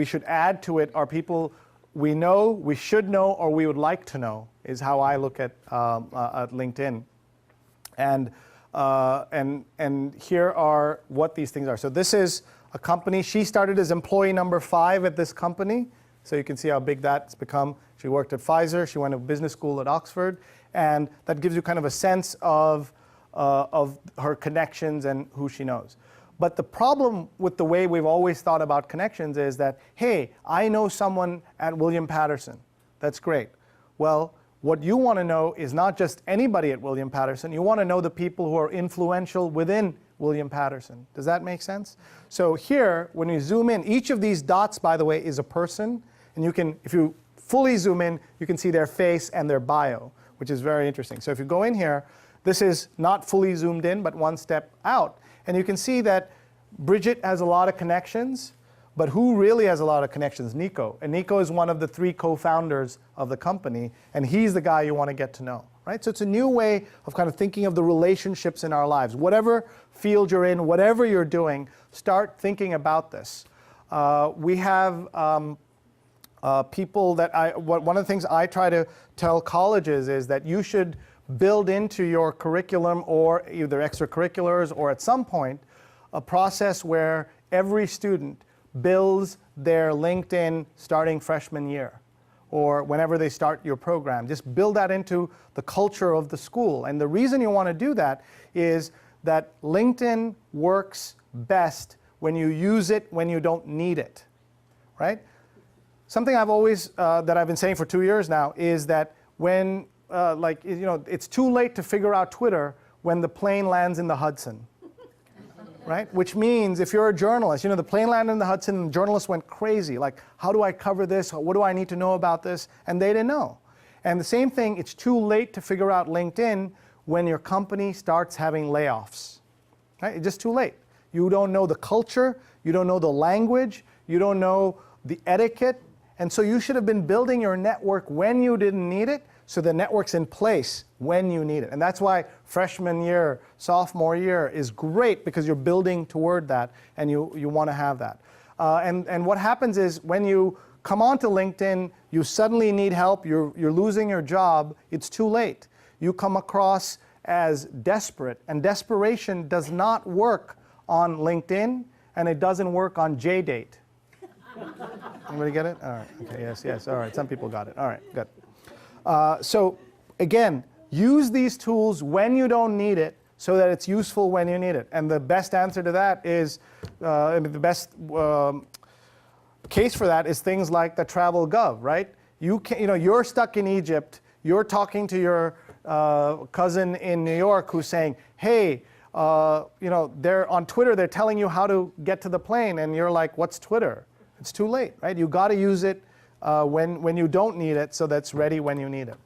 should add to it are people we know, we should know, or we would like to know, is how I look at LinkedIn. And here are what these things are. So this is a company. She started as employee number 5 at this company. So you can see how big that's become. She worked at Pfizer. She went to business school at Oxford. And that gives you kind of a sense of her connections and who she knows. But the problem with the way we've always thought about connections is that, hey, I know someone at William Patterson. That's great. Well, what you want to know is not just anybody at William Patterson. You want to know the people who are influential within William Patterson. Does that make sense? So here, when you zoom in, each of these dots, by the way, is a person. And you can, if you fully zoom in, you can see their face and their bio, which is very interesting. So if you go in here, this is not fully zoomed in, but one step out. And you can see that Bridget has a lot of connections, but who really has a lot of connections? Nico. And Nico is one of the 3 co-founders of the company, and he's the guy you want to get to know. Right? So it's a new way of kind of thinking of the relationships in our lives. Whatever field you're in, whatever you're doing, start thinking about this. We have people that one of the things I try to tell colleges is that you should build into your curriculum or either extracurriculars or at some point a process where every student builds their LinkedIn starting freshman year or whenever they start your program. Just build that into the culture of the school. And the reason you want to do that is that LinkedIn works best when you use it when you don't need it, right? Something I've always, that I've been saying for 2 years now is that when, it's too late to figure out Twitter when the plane lands in the Hudson, right? Which means if you're a journalist, the plane landed in the Hudson and the journalists went crazy. Like, how do I cover this? What do I need to know about this? And they didn't know. And the same thing, it's too late to figure out LinkedIn when your company starts having layoffs, right? It's just too late. You don't know the culture, you don't know the language, you don't know the etiquette, and so you should have been building your network when you didn't need it, so the network's in place when you need it. And that's why freshman year, sophomore year is great, because you're building toward that, and you want to have that. And what happens is when you come onto LinkedIn, you suddenly need help, you're losing your job, it's too late. You come across as desperate, and desperation does not work on LinkedIn, and it doesn't work on JDate. Anybody get it? All right, okay, yes, all right, some people got it. All right, good. So again, use these tools when you don't need it so that it's useful when you need it. And the best answer to that is, the best case for that is things like the Travel Gov, right? You're stuck in Egypt, you're talking to your cousin in New York who's saying, hey, they're on Twitter, they're telling you how to get to the plane, and you're like, what's Twitter? It's too late, right? You got to use it when you don't need it, so that's ready when you need it.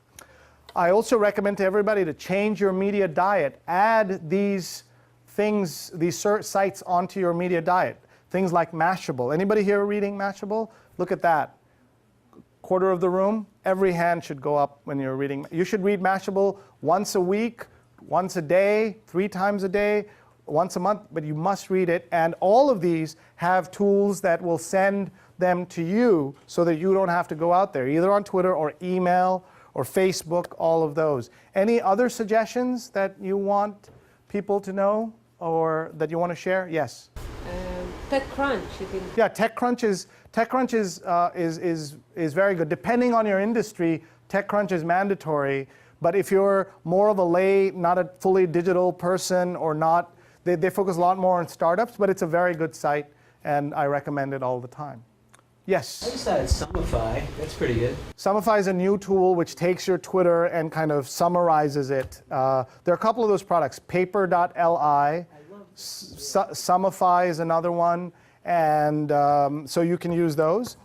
I also recommend to everybody to change your media diet. Add these things, these sites onto your media diet. Things like Mashable. Anybody here reading Mashable? Look at that. Quarter of the room, every hand should go up when you're reading. You should read Mashable once a week, once a day, 3 times a day, once a month, but you must read it. And all of these have tools that will send them to you so that you don't have to go out there, either on Twitter or email or Facebook, all of those. Any other suggestions that you want people to know or that you want to share? Yes? TechCrunch, you can. Yeah, TechCrunch is very good. Depending on your industry, TechCrunch is mandatory. But if you're more of a lay, not a fully digital person, or not, they focus a lot more on startups, but it's a very good site, and I recommend it all the time. Yes? I just thought Summify. That's pretty good. Summify is a new tool which takes your Twitter and kind of summarizes it. There are a couple of those products. Paper.li. Summify is another one, and so you can use those.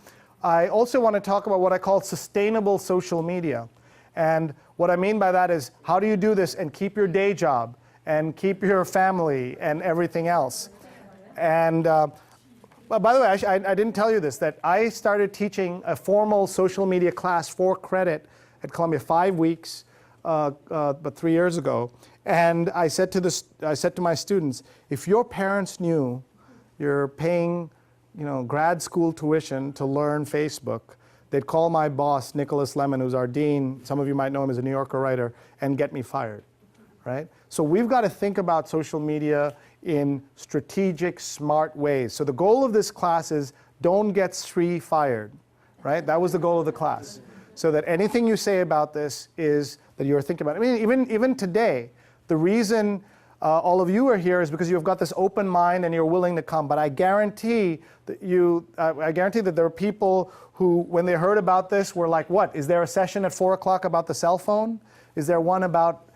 I also want to talk about what I call sustainable social media. And what I mean by that is, how do you do this and keep your day job and keep your family and everything else? And by the way, I didn't tell you this, that I started teaching a formal social media class for credit at Columbia, 5 weeks, but 3 years ago. And I said to my students, if your parents knew you're paying, grad school tuition to learn Facebook, they'd call my boss, Nicholas Lemon, who's our dean, some of you might know him as a New Yorker writer, and get me fired, right? So we've got to think about social media in strategic, smart ways. So the goal of this class is don't get Sree fired, right? That was the goal of the class. So that anything you say about this is that you're thinking about it. I mean, even today, the reason all of you are here is because you've got this open mind and you're willing to come. But I guarantee that there are people who, when they heard about this, were like, what? Is there a session at 4 o'clock about the cell phone? Is there one about,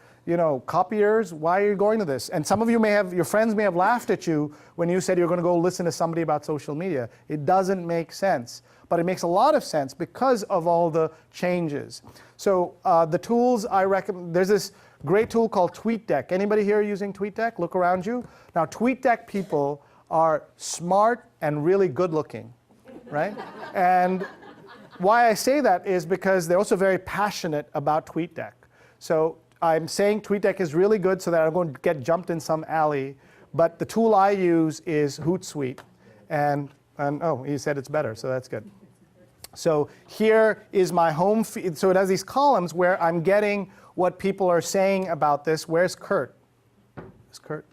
copiers? Why are you going to this? And some of you your friends may have laughed at you when you said you're going to go listen to somebody about social media. It doesn't make sense. But it makes a lot of sense because of all the changes. So the tools I recommend, there's this great tool called TweetDeck. Anybody here using TweetDeck? Look around you. Now, TweetDeck people are smart and really good looking, right? And why I say that is because they're also very passionate about TweetDeck. So I'm saying TweetDeck is really good so that I'm going to get jumped in some alley. But the tool I use is Hootsuite. And oh, he said it's better, so that's good. So here is my home feed. So it has these columns where I'm getting what people are saying about this. Where's Kurt? Is Kurt?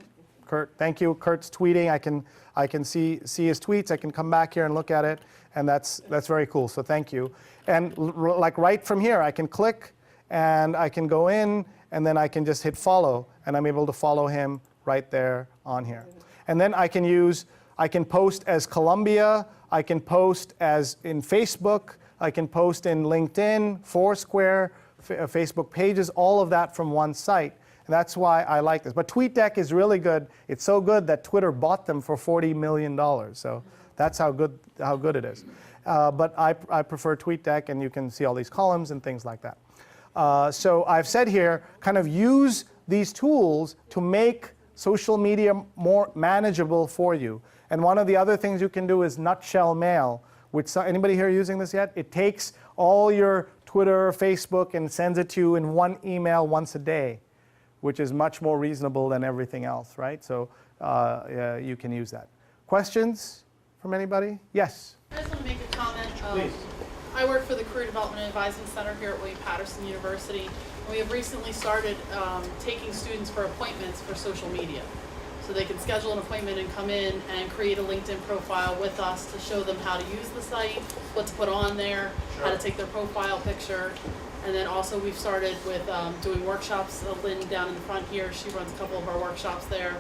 Kurt, thank you. Kurt's tweeting. I can see his tweets. I can come back here and look at it, and that's very cool. So thank you. And like right from here, I can click, and I can go in, and then I can just hit follow, and I'm able to follow him right there on here. And then I can post as Columbia. I can post as in Facebook. I can post in LinkedIn, Foursquare, Facebook pages, all of that from one site. And that's why I like this. But TweetDeck is really good. It's so good that Twitter bought them for $40 million. So that's how good it is. But I prefer TweetDeck, and you can see all these columns and things like that. So I've said here, kind of use these tools to make social media more manageable for you. And one of the other things you can do is Nutshell Mail, which anybody here using this yet? It takes all your Twitter, Facebook, and sends it to you in one email once a day, which is much more reasonable than everything else, right? So yeah, you can use that. Questions from anybody? Yes? I just want to make a comment. Please. I work for the Career Development Advising Center here at William-Patterson University. We have recently started taking students for appointments for social media. So they can schedule an appointment and come in and create a LinkedIn profile with us to show them how to use the site, what to put on there, how to take their profile picture. And then also we've started with doing workshops. Lynn down in the front here, she runs a couple of our workshops there.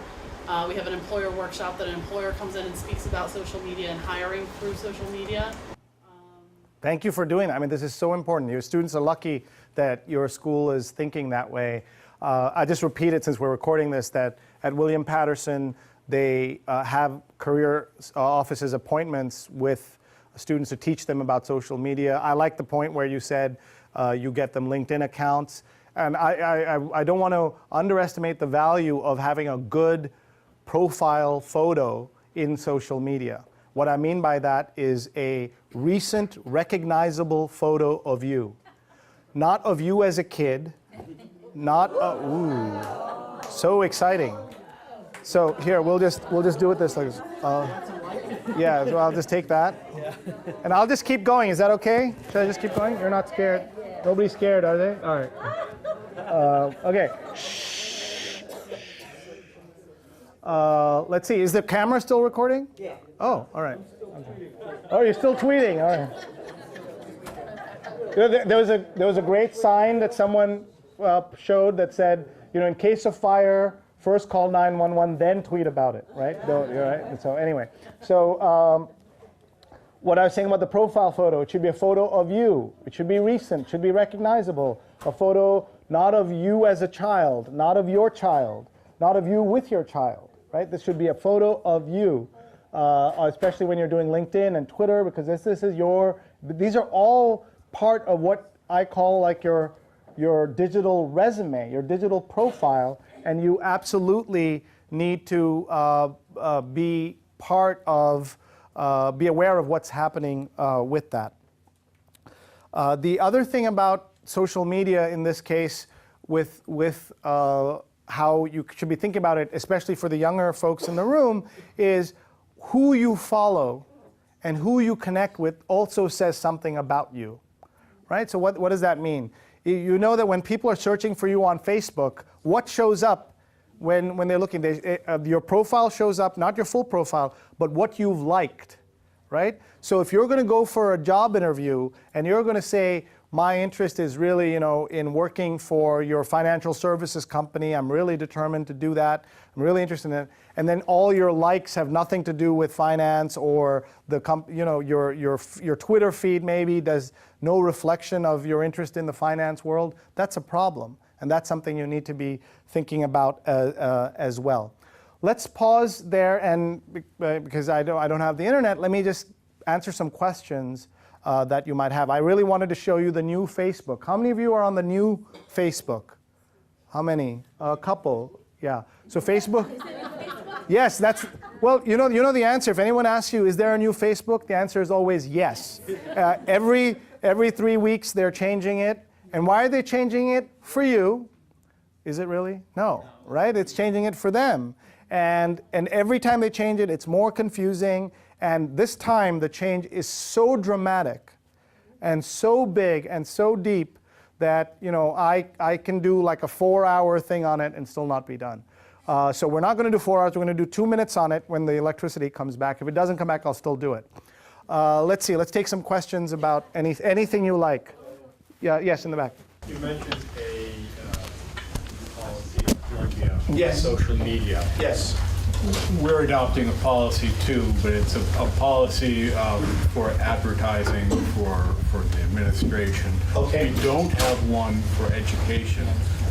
We have an employer workshop that an employer comes in and speaks about social media and hiring through social media. Thank you for doing that. I mean, this is so important. Your students are lucky that your school is thinking that way. I just repeat it since we're recording this, that at William-Patterson, they have career offices appointments with students to teach them about social media. I like the point where you said you get them LinkedIn accounts. And I don't want to underestimate the value of having a good profile photo in social media. What I mean by that is a recent, recognizable photo of you. Not of you as a kid, not ooh, so exciting. So here, we'll just do it this like this. Yeah, so I'll just take that. And I'll just keep going. Is that okay? Should I just keep going? You're not scared? Nobody's scared, are they? All right. Okay. Let's see. Is the camera still recording? Yeah. Oh, all right. Okay. Oh, you're still tweeting. All right. There was a great sign that someone showed that said, in case of fire, first call 911, then tweet about it, right? Right? And so anyway, what I was saying about the profile photo, it should be a photo of you. It should be recent, should be recognizable. A photo not of you as a child, not of your child, not of you with your child, right? This should be a photo of you, especially when you're doing LinkedIn and Twitter, because these are all part of what I call like your digital resume, your digital profile, and you absolutely need to be part of, be aware of what's happening with that. The other thing about social media in this case with how you should be thinking about it, especially for the younger folks in the room, is who you follow and who you connect with also says something about you, right? So what does that mean? You know that when people are searching for you on Facebook, what shows up when they're looking? Your profile shows up, not your full profile, but what you've liked, right? So if you're going to go for a job interview and you're going to say, my interest is really, in working for your financial services company. I'm really determined to do that. I'm really interested in it. And then all your likes have nothing to do with finance, or your Twitter feed maybe does no reflection of your interest in the finance world. That's a problem, and that's something you need to be thinking about as well. Let's pause there, and because I don't have the internet, let me just answer some questions that you might have. I really wanted to show you the new Facebook. How many of you are on the new Facebook? How many? A couple. Yeah. So Facebook. Yes, well, you know the answer. If anyone asks you, is there a new Facebook? The answer is always yes. Every 3 weeks they're changing it. And why are they changing it? For you. Is it really? No, right? It's changing it for them. And every time they change it, it's more confusing. And this time, the change is so dramatic and so big and so deep that I can do like a 4-hour thing on it and still not be done. So we're not going to do 4 hours. We're going to do 2 minutes on it when the electricity comes back. If it doesn't come back, I'll still do it. Let's see. Let's take some questions about anything you like. Yeah. Yes, in the back. You mentioned a policy in Columbia. Yes. Social media. Yes. We're adopting a policy too, but it's a policy for advertising for the administration. Okay. We don't have one for education.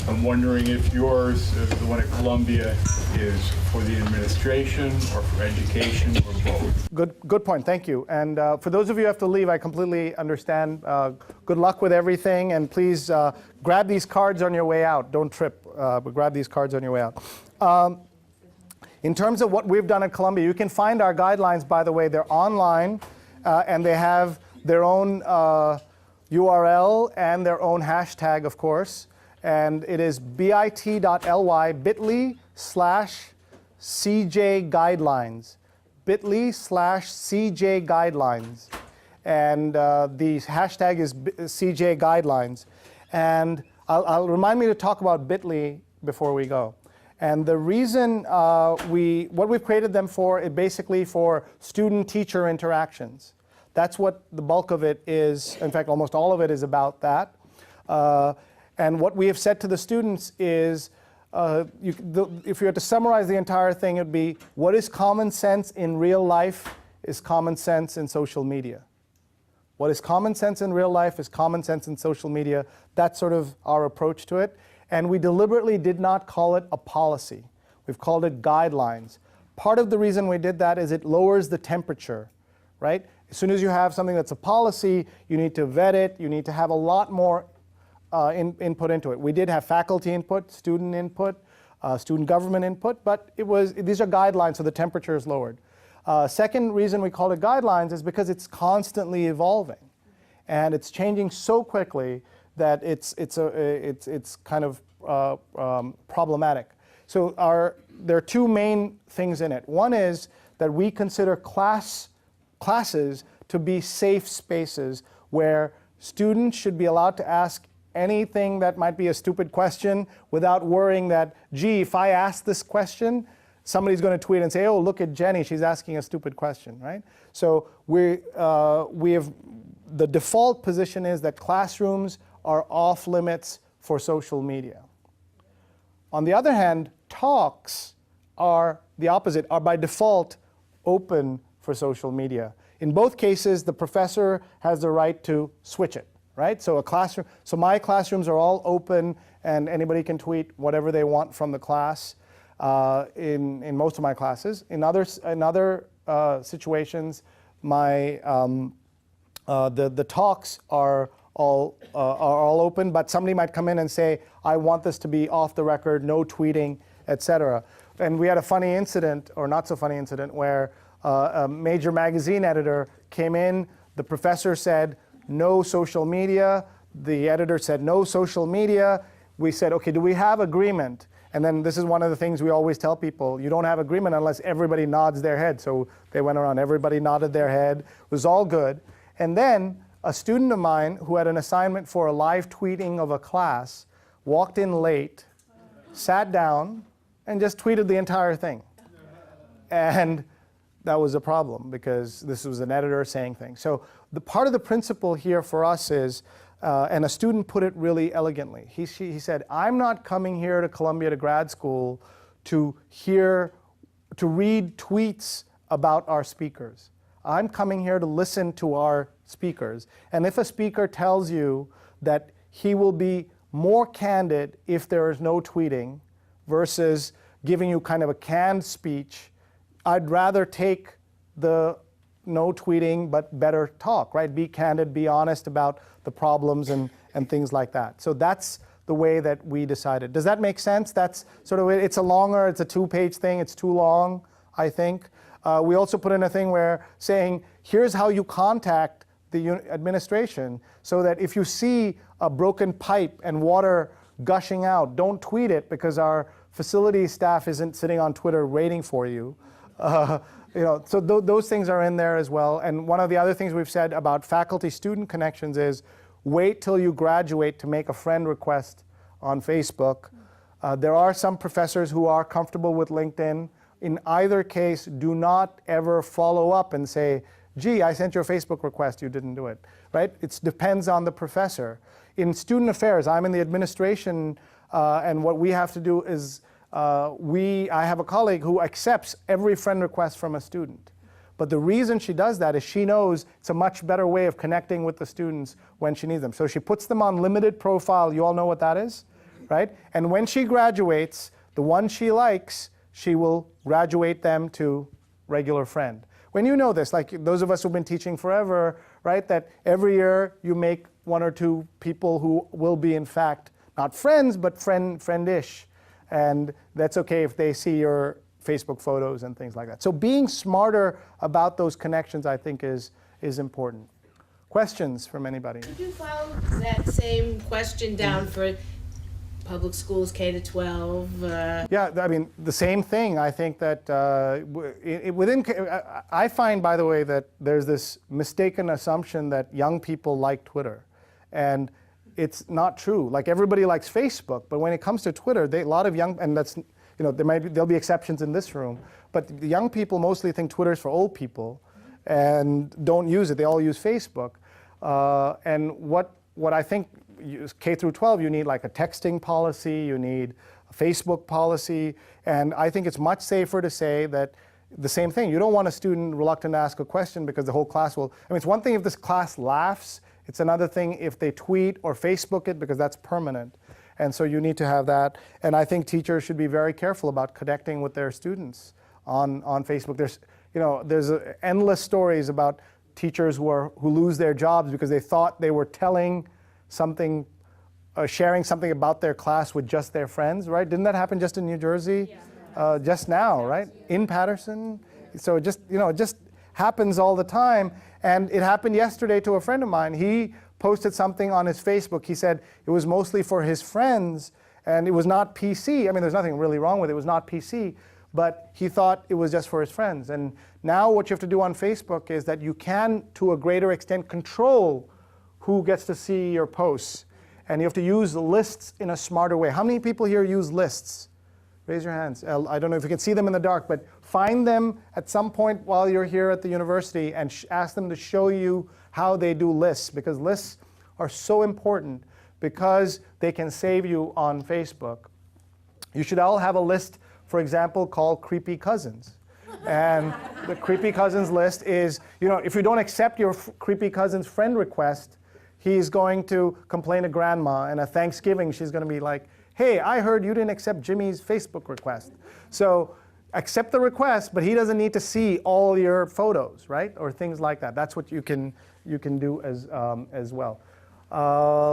I'm wondering if yours, the one at Columbia, is for the administration or for education or both. Good point. Thank you. And for those of you who have to leave, I completely understand. Good luck with everything, and please grab these cards on your way out. Don't trip, but grab these cards on your way out. In terms of what we've done at Columbia, you can find our guidelines, by the way. They're online, and they have their own URL and their own hashtag, of course. And it is bit.ly, bit.ly/CJ Guidelines. bit.ly/CJ Guidelines. And the hashtag is CJ Guidelines. And I'll remind me to talk about bit.ly before we go. And the reason what we've created them for is basically for student-teacher interactions. That's what the bulk of it is. In fact, almost all of it is about that. And what we have said to the students is, if you had to summarize the entire thing, it would be, what is common sense in real life is common sense in social media. What is common sense in real life is common sense in social media. That's sort of our approach to it. And we deliberately did not call it a policy. We've called it guidelines. Part of the reason we did that is it lowers the temperature, right? As soon as you have something that's a policy, you need to vet it. You need to have a lot more input into it. We did have faculty input, student government input, but these are guidelines, so the temperature is lowered. Second reason we call it guidelines is because it's constantly evolving, and it's changing so quickly that it's kind of problematic. So there are two main things in it. One is that we consider classes to be safe spaces where students should be allowed to ask anything that might be a stupid question without worrying that, gee, if I ask this question, somebody's going to tweet and say, oh, look at Jenny, she's asking a stupid question, right? So we have, the default position is that classrooms are off limits for social media. On the other hand, talks are the opposite, are by default open for social media. In both cases, the professor has the right to switch it. Right? So my classrooms are all open, and anybody can tweet whatever they want from the class. In most of my classes, in other situations, the talks are all open. But somebody might come in and say, "I want this to be off the record, no tweeting, etc." And we had a funny incident, or not so funny incident, where a major magazine editor came in. The professor said, no social media. The editor said, no social media. We said, okay, do we have agreement? And then this is one of the things we always tell people, you don't have agreement unless everybody nods their head. So they went around, everybody nodded their head. It was all good. And then a student of mine who had an assignment for a live tweeting of a class walked in late, sat down, and just tweeted the entire thing. And that was a problem because this was an editor saying things. So the part of the principle here for us is, and a student put it really elegantly. He said, I'm not coming here to Columbia to grad school to read tweets about our speakers. I'm coming here to listen to our speakers. And if a speaker tells you that he will be more candid if there is no tweeting versus giving you kind of a canned speech, I'd rather take the no tweeting but better talk, right? Be candid, be honest about the problems and things like that. So that's the way that we decided. Does that make sense? That's sort of, it's a 2-page thing, it's too long, I think. We also put in a thing where saying, here's how you contact the administration, so that if you see a broken pipe and water gushing out, don't tweet it because our facilities staff isn't sitting on Twitter waiting for you. So those things are in there as well. And one of the other things we've said about faculty-student connections is wait till you graduate to make a friend request on Facebook. There are some professors who are comfortable with LinkedIn. In either case, do not ever follow up and say, gee, I sent you a Facebook request, you didn't do it, right? It depends on the professor. In student affairs, I'm in the administration, and what we have to do is, I have a colleague who accepts every friend request from a student. But the reason she does that is she knows it's a much better way of connecting with the students when she needs them. So she puts them on limited profile, you all know what that is, right? And when she graduates, the one she likes, she will graduate them to regular friend. When you know this, like those of us who've been teaching forever, right, that every year you make 1 or 2 people who will be in fact not friends, but friendish. And that's okay if they see your Facebook photos and things like that. So being smarter about those connections, I think, is important. Questions from anybody? Could you follow that same question down for public schools, K to 12? Yeah, I mean, the same thing. I think that I find, by the way, that there's this mistaken assumption that young people like Twitter. And it's not true. Like, everybody likes Facebook, but when it comes to Twitter, a lot of young, and that's, there'll be exceptions in this room, but the young people mostly think Twitter is for old people and don't use it. They all use Facebook. And what I think, K through 12, you need like a texting policy, you need a Facebook policy, and I think it's much safer to say that the same thing. You don't want a student reluctant to ask a question because the whole class will, I mean, it's one thing if this class laughs, it's another thing if they tweet or Facebook it, because that's permanent. And so you need to have that. And I think teachers should be very careful about connecting with their students on Facebook. There's endless stories about teachers who lose their jobs because they thought they were telling something, sharing something about their class with just their friends, right? Didn't that happen just in New Jersey? Yeah. Just now, right? In Patterson. So it just happens all the time. And it happened yesterday to a friend of mine. He posted something on his Facebook. He said it was mostly for his friends, and it was not PC. I mean, there's nothing really wrong with it. It was not PC. But he thought it was just for his friends. And now what you have to do on Facebook is that you can, to a greater extent, control who gets to see your posts. And you have to use lists in a smarter way. How many people here use lists? Raise your hands. I don't know if you can see them in the dark, but find them at some point while you're here at the university and ask them to show you how they do lists, because lists are so important because they can save you on Facebook. You should all have a list, for example, called Creepy Cousins. And the Creepy Cousins list is, if you don't accept your Creepy Cousins friend request, he's going to complain to grandma, and at Thanksgiving she's going to be like, hey, I heard you didn't accept Jimmy's Facebook request. So accept the request, but he doesn't need to see all your photos, right? Or things like that. That's what you can do as well.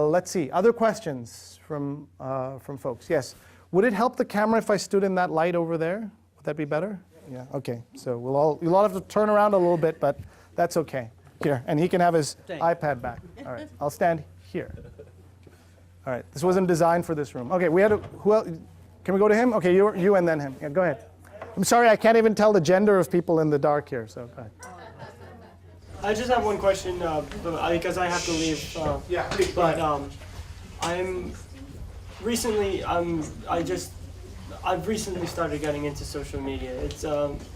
Let's see, other questions from folks? Yes, would it help the camera if I stood in that light over there? Would that be better? Yeah, okay, so you'll all have to turn around a little bit, but that's okay. Here, and he can have his iPad back. All right, I'll stand here. All right, this wasn't designed for this room. Okay, who else? Can we go to him? Okay, you and then him. Yeah, go ahead. I'm sorry, I can't even tell the gender of people in the dark here, so go ahead. I just have one question, because I have to leave. I've recently started getting into social media.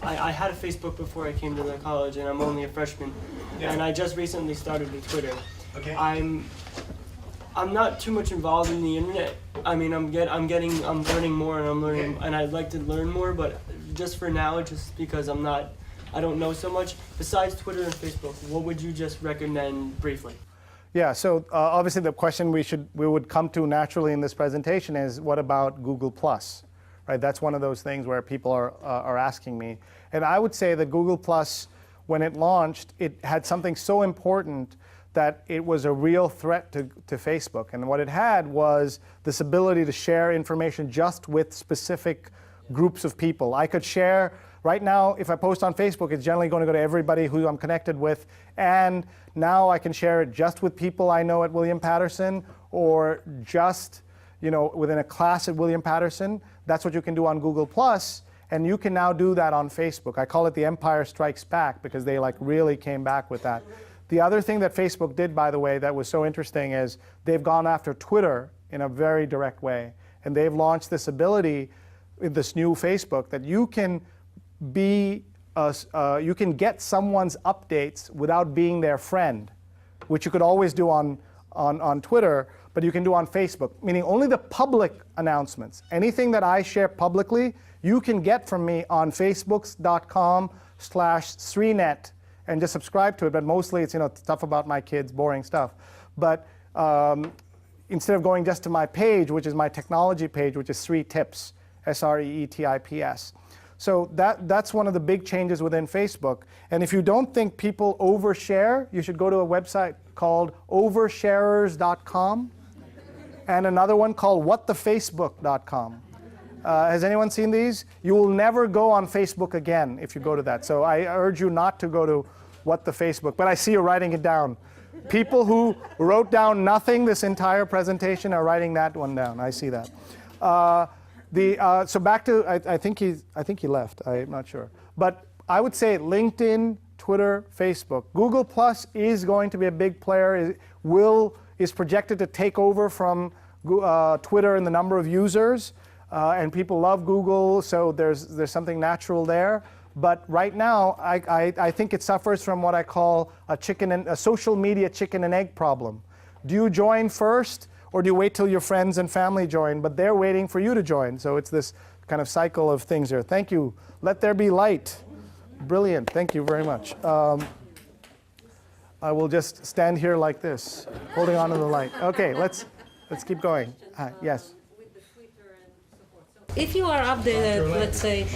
I had a Facebook before I came to the college, and I'm only a freshman, and I just recently started with Twitter. Okay. I'm not too much involved in the internet. I mean, I'm learning more, and I'd like to learn more, but just for now, just because I don't know so much. Besides Twitter and Facebook, what would you just recommend briefly? Yeah, so obviously the question we would come to naturally in this presentation is, what about Google+? Right, that's one of those things where people are asking me. And I would say that Google+, when it launched, it had something so important that it was a real threat to Facebook. And what it had was this ability to share information just with specific groups of people. I could share, right now, if I post on Facebook, it's generally going to go to everybody who I'm connected with. And now I can share it just with people I know at William Patterson, or just within a class at William Patterson. That's what you can do on Google+. And you can now do that on Facebook. I call it the Empire Strikes Back because they like really came back with that. The other thing that Facebook did, by the way, that was so interesting is they've gone after Twitter in a very direct way. And they've launched this ability in this new Facebook that you can you can get someone's updates without being their friend, which you could always do on Twitter, but you can do on Facebook, meaning only the public announcements. Anything that I share publicly, you can get from me on facebook.com/SreeNet and just subscribe to it. But mostly it's stuff about my kids, boring stuff. But instead of going just to my page, which is my technology page, which is Sree Tips, SREETIPS. So that's one of the big changes within Facebook. And if you don't think people overshare, you should go to a website called oversharers.com and another one called whatthefacebook.com. Has anyone seen these? You will never go on Facebook again if you go to that. So I urge you not to go to What the Facebook, but I see you writing it down. People who wrote down nothing this entire presentation are writing that one down. I see that. So back to, I think he left. I'm not sure. But I would say LinkedIn, Twitter, Facebook. Google Plus is going to be a big player. Is projected to take over from Twitter in the number of users. And people love Google, so there's something natural there. But right now, I think it suffers from what I call a social media chicken and egg problem. Do you join first, or do you wait till your friends and family join? But they're waiting for you to join. So it's this kind of cycle of things here. Thank you. Let there be light. Brilliant. Thank you very much. I will just stand here like this, holding on to the light. Okay, let's keep going. Yes. If you are updated, let's say,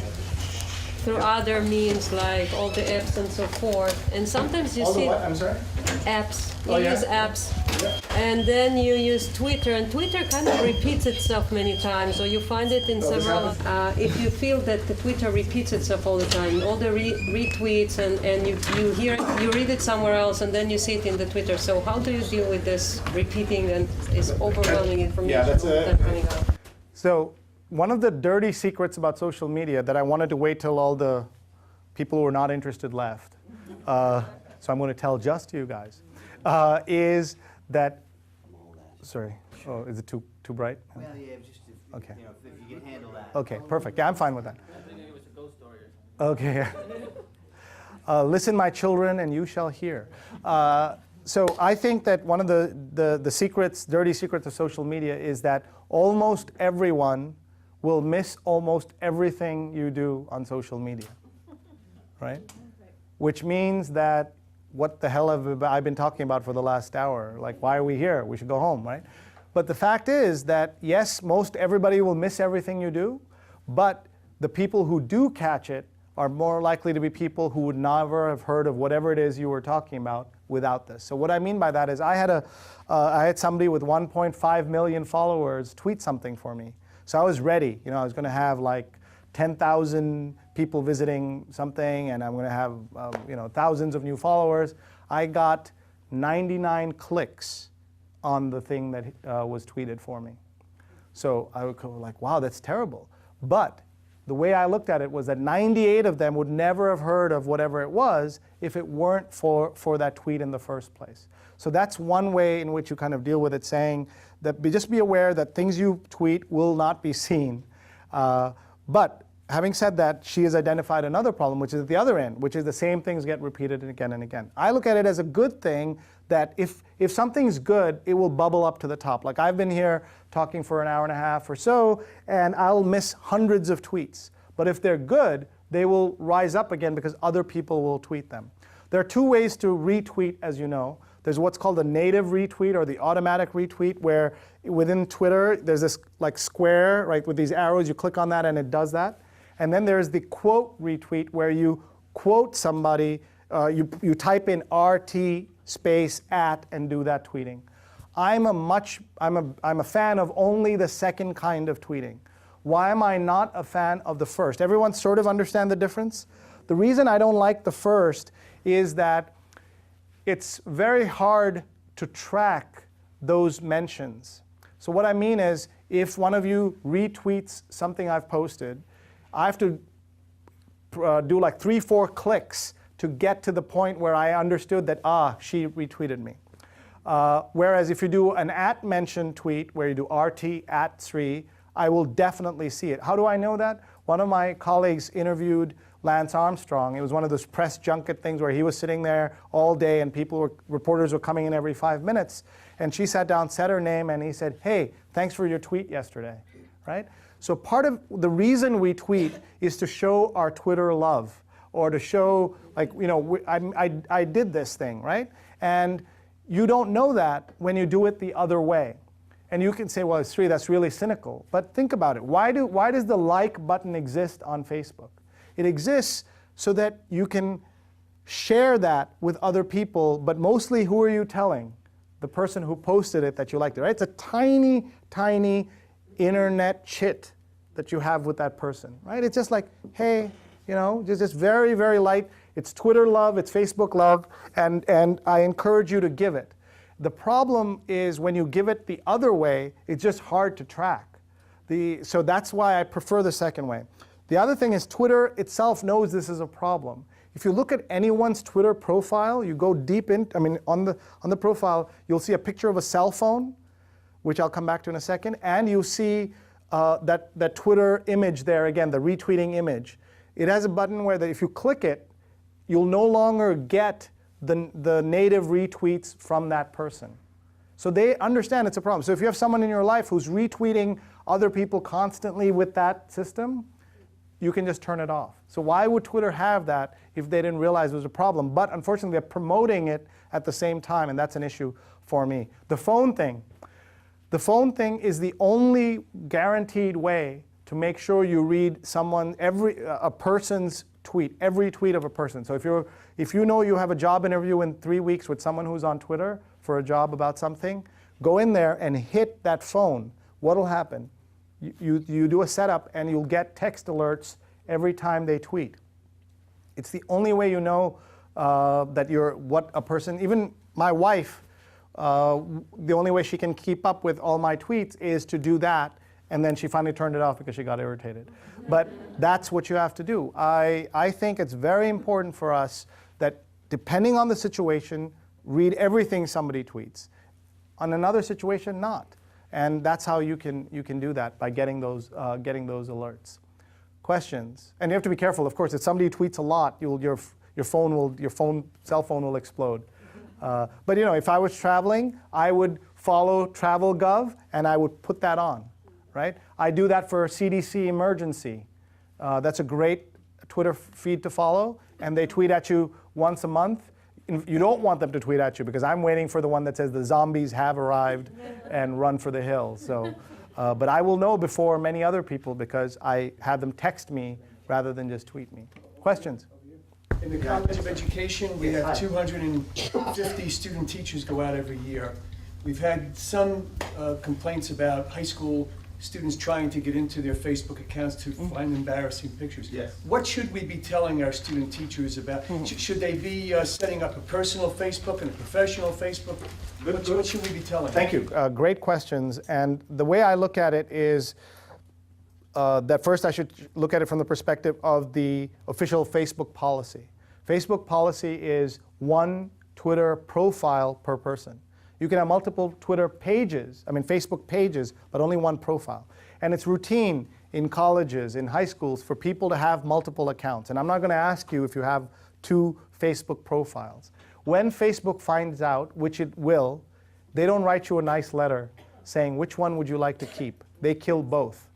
through other means like all the apps and so forth, and sometimes you see I'm sorry? apps, Oh, yeah? use apps, Yeah. and then you use Twitter, and Twitter kind of repeats itself many times, or you find it in several, if you feel that the Twitter repeats itself all the time, all the retweets, and you read it somewhere else, and then you see it in the Twitter. So how do you deal with this repeating and this overwhelming information all the time coming out? So one of the dirty secrets about social media that I wanted to wait till all the people who are not interested left, so I'm going to tell just you guys, is that, sorry, oh, is it too bright? Well, yeah, just Okay. if you can handle that. Okay, perfect. Yeah, I'm fine with that. Okay. Listen, my children, and you shall hear. So I think that one of the secrets, dirty secrets of social media is that almost everyone will miss almost everything you do on social media, right? Which means that what the hell have I been talking about for the last hour? Like, why are we here? We should go home, right? But the fact is that, yes, most everybody will miss everything you do, but the people who do catch it are more likely to be people who would never have heard of whatever it is you were talking about without this. So what I mean by that is I had somebody with 1.5 million followers tweet something for me. So I was ready. I was going to have like 10,000 people visiting something, and I'm going to have thousands of new followers. I got 99 clicks on the thing that was tweeted for me. So I would go like, wow, that's terrible. But the way I looked at it was that 98 of them would never have heard of whatever it was if it weren't for that tweet in the first place. So that's one way in which you kind of deal with it, saying that just be aware that things you tweet will not be seen. But having said that, she has identified another problem, which is at the other end, which is the same things get repeated again and again. I look at it as a good thing that if something's good, it will bubble up to the top. Like I've been here talking for an hour and a half or so, and I'll miss hundreds of tweets. But if they're good, they will rise up again because other people will tweet them. There are two ways to retweet, as you know. There's what's called a native retweet or the automatic retweet, where within Twitter, there's this like square, right, with these arrows. You click on that and it does that. And then there's the quote retweet, where you quote somebody, you type in RT space @ and do that tweeting. I'm a fan of only the second kind of tweeting. Why am I not a fan of the first? Everyone sort of understand the difference? The reason I don't like the first is that it's very hard to track those mentions. So what I mean is, if one of you retweets something I've posted, I have to do like 3-4 clicks to get to the point where I understood that, she retweeted me. Whereas if you do an @mention tweet where you do RT @Sree, I will definitely see it. How do I know that? One of my colleagues interviewed Lance Armstrong. It was one of those press junket things where he was sitting there all day and reporters were coming in every 5 minutes. And she sat down, said her name, and he said, "Hey, thanks for your tweet yesterday," right? So part of the reason we tweet is to show our Twitter love, or to show, like, I did this thing, right? And you don't know that when you do it the other way. And you can say, well, Sree, that's really cynical. But think about it. Why does the like button exist on Facebook? It exists so that you can share that with other people, but mostly who are you telling? The person who posted it that you liked it, right? It's a tiny, tiny internet chit that you have with that person, right? It's just like, hey, just very, very light. It's Twitter love, it's Facebook love, and I encourage you to give it. The problem is when you give it the other way, it's just hard to track. So that's why I prefer the second way. The other thing is Twitter itself knows this is a problem. If you look at anyone's Twitter profile, you go deep in, on the profile, you'll see a picture of a cell phone, which I'll come back to in a second, and you see that Twitter image there, again, the retweeting image. It has a button where if you click it, you'll no longer get the native retweets from that person. So they understand it's a problem. So if you have someone in your life who's retweeting other people constantly with that system, you can just turn it off. So why would Twitter have that if they didn't realize it was a problem? But unfortunately, they're promoting it at the same time, and that's an issue for me. The phone thing. The phone thing is the only guaranteed way to make sure you read a person's tweet, every tweet of a person. So if you know you have a job interview in 3 weeks with someone who's on Twitter for a job about something, go in there and hit that phone. What'll happen? You do a setup and you'll get text alerts every time they tweet. It's the only way you know what a person, even my wife, the only way she can keep up with all my tweets is to do that, and then she finally turned it off because she got irritated. But that's what you have to do. I think it's very important for us that depending on the situation, read everything somebody tweets. On another situation, not. And that's how you can do that, by getting those alerts. Questions? And you have to be careful, of course. If somebody tweets a lot, your cell phone will explode. But if I was traveling, I would follow TravelGov and I would put that on, right? I do that for CDC emergency. That's a great Twitter feed to follow, and they tweet at you once a month. You don't want them to tweet at you because I'm waiting for the one that says the zombies have arrived and run for the hills. So, but I will know before many other people because I have them text me rather than just tweet me. Questions? In the College of Education, we have 250 student teachers go out every year. We've had some complaints about high school students trying to get into their Facebook accounts to find embarrassing pictures. Yes. What should we be telling our student teachers about? Should they be setting up a personal Facebook and a professional Facebook? What should we be telling them? Thank you. Great questions. And the way I look at it is that first I should look at it from the perspective of the official Facebook policy. Facebook policy is one Twitter profile per person. You can have multiple Twitter pages, Facebook pages, but only one profile. And it's routine in colleges, in high schools, for people to have multiple accounts. And I'm not going to ask you if you have 2 Facebook profiles. When Facebook finds out, which it will, they don't write you a nice letter saying, which one would you like to keep? They kill both,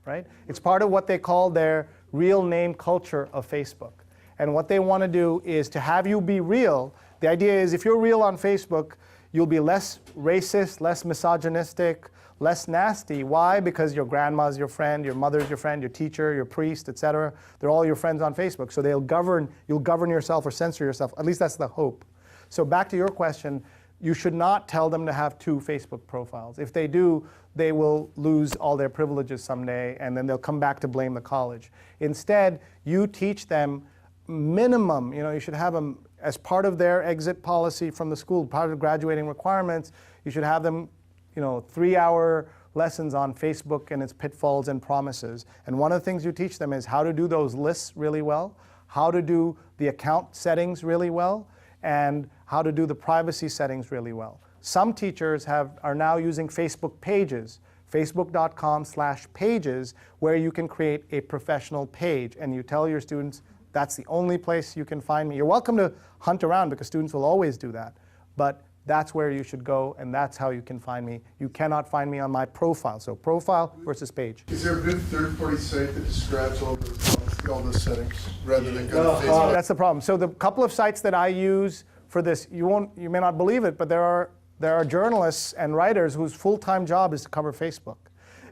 right? It's part of what they call their real name culture of Facebook. And what they want to do is to have you be real. The idea is if you're real on Facebook, you'll be less racist, less misogynistic, less nasty. Why? Because your grandma's your friend, your mother's your friend, your teacher, your priest, etc. They're all your friends on Facebook. So you'll govern yourself or censor yourself. At least that's the hope. So back to your question, you should not tell them to have 2 Facebook profiles. If they do, they will lose all their privileges someday, and then they'll come back to blame the college. Instead, you teach them minimum, you should have them as part of their exit policy from the school, part of graduating requirements, you should have them 3-hour lessons on Facebook and its pitfalls and promises. And one of the things you teach them is how to do those lists really well, how to do the account settings really well, and how to do the privacy settings really well. Some teachers are now using Facebook pages, facebook.com/pages, where you can create a professional page, and you tell your students, that's the only place you can find me. You're welcome to hunt around, because students will always do that, but that's where you should go, and that's how you can find me. You cannot find me on my profile. So profile versus page. Is there a good third-party site that describes all those settings rather than go to Facebook? That's the problem. So the couple of sites that I use for this, you may not believe it, but there are journalists and writers whose full-time job is to cover Facebook.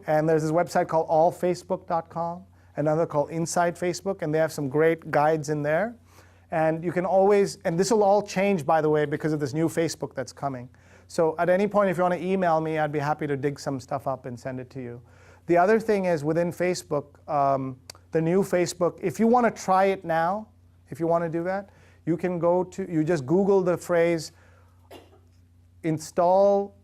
And there's this website called allfacebook.com, another called Inside Facebook, and they have some great guides in there. And you can always, and this will all change, by the way, because of this new Facebook that's coming. So at any point, if you want to email me, I'd be happy to dig some stuff up and send it to you. The other thing is within Facebook, the new Facebook, if you want to try it now, if you want to do that, you can you just Google the phrase, install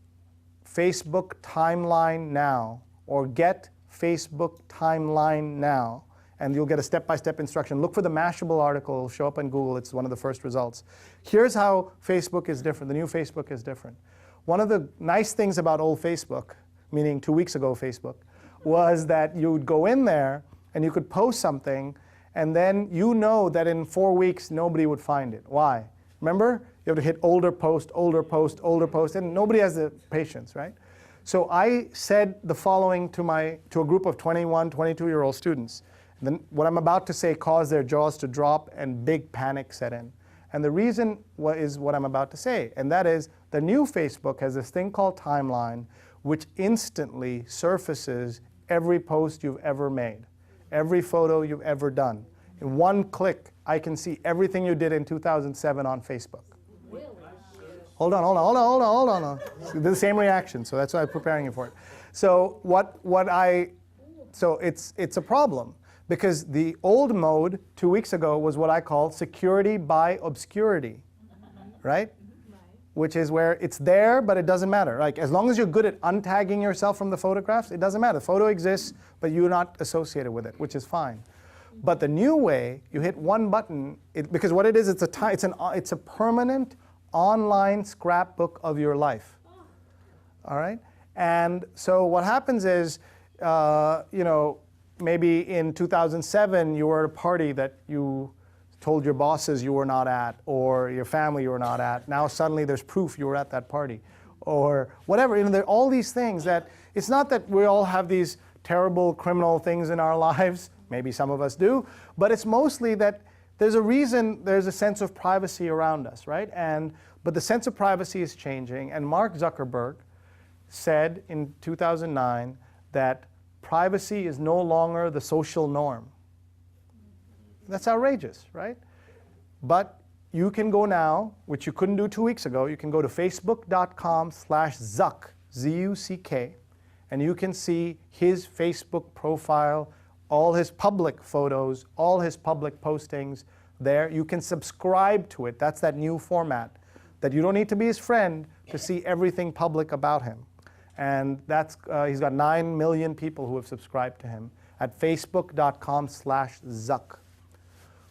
Facebook timeline now, or get Facebook timeline now, and you'll get a step-by-step instruction. Look for the Mashable article. It'll show up in Google. It's one of the first results. Here's how Facebook is different. The new Facebook is different. One of the nice things about old Facebook, meaning 2 weeks ago Facebook, was that you would go in there and you could post something, and then you know that in 4 weeks nobody would find it. Why? Remember? You have to hit older post, older post, older post, and nobody has the patience, right? So I said the following to a group of 21, 22-year-old students. Then what I'm about to say caused their jaws to drop and big panic set in. And the reason is what I'm about to say, and that is the new Facebook has this thing called Timeline, which instantly surfaces every post you've ever made, every photo you've ever done. In one click, I can see everything you did in 2007 on Facebook. Really? Hold on. The same reaction, so that's why I'm preparing you for it. So it's a problem. Because the old mode 2 weeks ago was what I call security by obscurity, right? Which is where it's there, but it doesn't matter. Like, as long as you're good at untagging yourself from the photographs, it doesn't matter. The photo exists, but you're not associated with it, which is fine. But the new way, you hit one button, because what it is, it's a permanent online scrapbook of your life. All right? And so what happens is, maybe in 2007, you were at a party that you told your bosses you were not at, or your family you were not at. Now suddenly there's proof you were at that party, or whatever. There are all these things that, it's not that we all have these terrible criminal things in our lives. Maybe some of us do. But it's mostly that there's a reason there's a sense of privacy around us, right? But the sense of privacy is changing. And Mark Zuckerberg said in 2009 that privacy is no longer the social norm. That's outrageous, right? But you can go now, which you couldn't do 2 weeks ago, you can go to facebook.com/Zuck, Z-U-C-K, and you can see his Facebook profile, all his public photos, all his public postings there. You can subscribe to it. That's that new format, that you don't need to be his friend to see everything public about him. And he's got 9 million people who have subscribed to him at facebook.com/Zuck.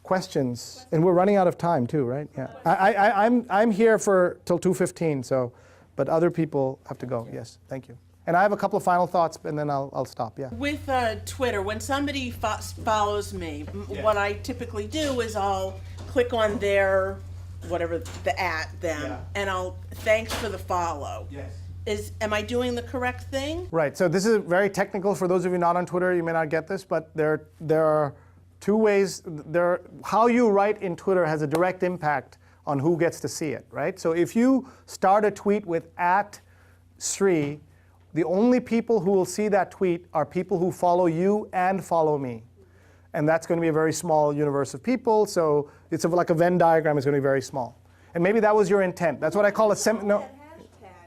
Questions? And we're running out of time too, right? Yeah. I'm here till 2:15, but other people have to go. Yes, thank you. And I have a couple of final thoughts, and then I'll stop. Yeah. With Twitter, when somebody follows me, what I typically do is I'll click on their whatever and I'll thanks for the follow. Yes. Am I doing the correct thing? Right. So this is very technical. For those of you not on Twitter, you may not get this, but there are two ways. How you write in Twitter has a direct impact on who gets to see it, right? So if you start a tweet with @Sree, the only people who will see that tweet are people who follow you and follow me. And that's going to be a very small universe of people. So it's like a Venn diagram is going to be very small. And maybe that was your intent. That's what I call a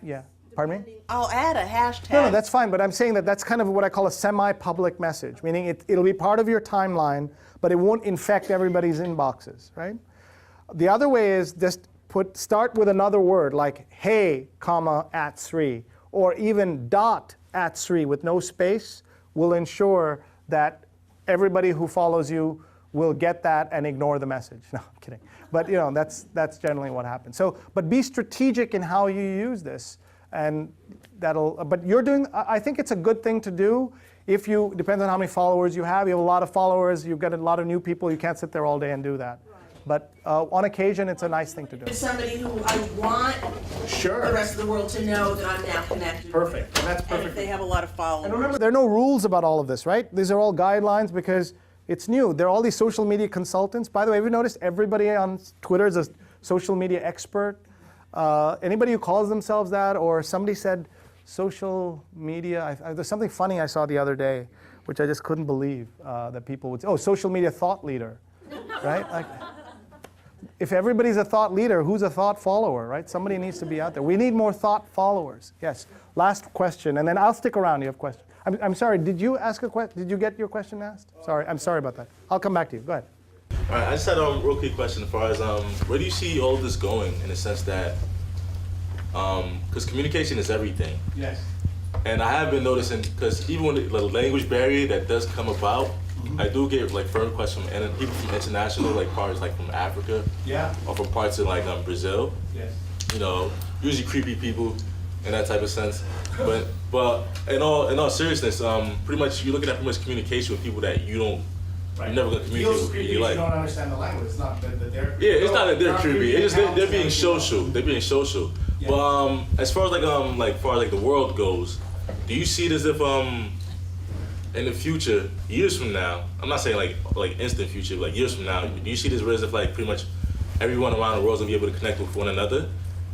Yeah. Pardon me? I'll add a hashtag. No, that's fine, but I'm saying that's kind of what I call a semi-public message, meaning it'll be part of your timeline, but it won't infect everybody's inboxes, right? The other way is just start with another word, like hey, @Sree, or even .@Sree with no space will ensure that everybody who follows you will get that and ignore the message. No, I'm kidding. But that's generally what happens. So, but be strategic in how you use this, and but you're doing, I think it's a good thing to do. If you, depends on how many followers you have. You have a lot of followers, you've got a lot of new people, you can't sit there all day and do that. But on occasion, it's a nice thing to do. As somebody who I want the rest of the world to know that I'm now connected. Perfect. And that's perfect. And if they have a lot of followers. And remember, there are no rules about all of this, right? These are all guidelines because it's new. There are all these social media consultants. By the way, have you noticed everybody on Twitter is a social media expert? Anybody who calls themselves that, or somebody said social media, there's something funny I saw the other day, which I just couldn't believe that people would say, oh, social media thought leader, right? Like, if everybody's a thought leader, who's a thought follower, right? Somebody needs to be out there. We need more thought followers. Yes, last question, and then I'll stick around. You have questions. I'm sorry, did you ask a question? Did you get your question asked? Sorry, I'm sorry about that. I'll come back to you. Go ahead. All right, I just had a real quick question as far as where do you see all this going, in the sense that, because communication is everything. Yes. And I have been noticing, because even when the language barrier that does come about, I do get like firm questions from people from international, like parts like from Africa, or from parts of like Brazil. Yes. Usually creepy people in that type of sense. But in all seriousness, pretty much you're looking at pretty much communication with people that you don't. You're never gonna communicate with people you like. You don't understand the language. It's not that they're. Yeah, it's not that they're creepy. It's just they're being social. They're being social. Yeah. But as far as the world goes, do you see it as if in the future, years from now, I'm not saying like instant future, but like years from now, do you see this as if like pretty much everyone around the world is gonna be able to connect with one another?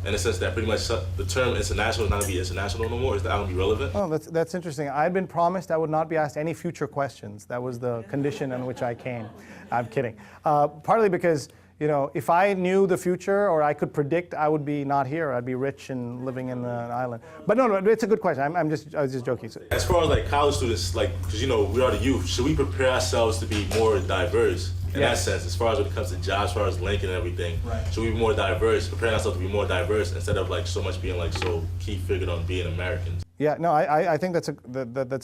In the sense that pretty much the term international is not going to be international no more? Is that going to be relevant? Oh, that's interesting. I'd been promised I would not be asked any future questions. That was the condition on which I came. I'm kidding. Partly because, if I knew the future or I could predict, I would be not here. I'd be rich and living in an island. But no, it's a good question. I was just joking. As far as like college students, because we are the youth, should we prepare ourselves to be more diverse? In that sense, as far as when it comes to jobs, as far as linking and everything, should we be more diverse, preparing ourselves to be more diverse instead of like so much being like so key figured on being Americans? Yeah, no, I think that's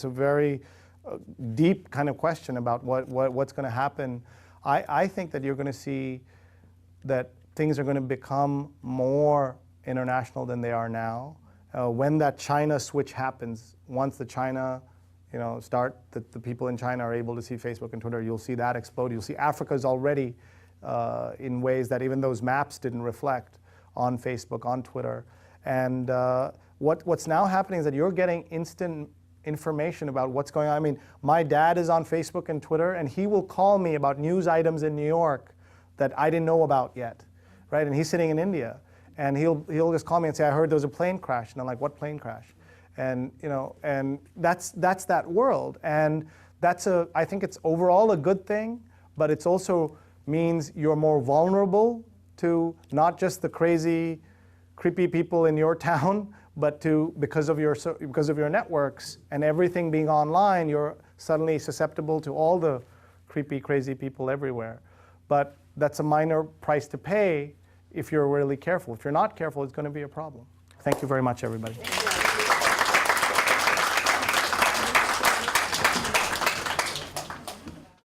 a very deep kind of question about what's going to happen. I think that you're going to see that things are going to become more international than they are now. When that China switch happens, once the China the people in China are able to see Facebook and Twitter, you'll see that explode. You'll see Africa's already in ways that even those maps didn't reflect on Facebook, on Twitter. And what's now happening is that you're getting instant information about what's going on. I mean, my dad is on Facebook and Twitter, and he will call me about news items in New York that I didn't know about yet, right? And he's sitting in India, and he'll just call me and say, I heard there was a plane crash. And I'm like, what plane crash? And and that's that world, and I think it's overall a good thing, but it's also means you're more vulnerable to not just the crazy, creepy people in your town, but because of your networks and everything being online, you're suddenly susceptible to all the creepy, crazy people everywhere. But that's a minor price to pay if you're really careful. If you're not careful, it's going to be a problem. Thank you very much, everybody.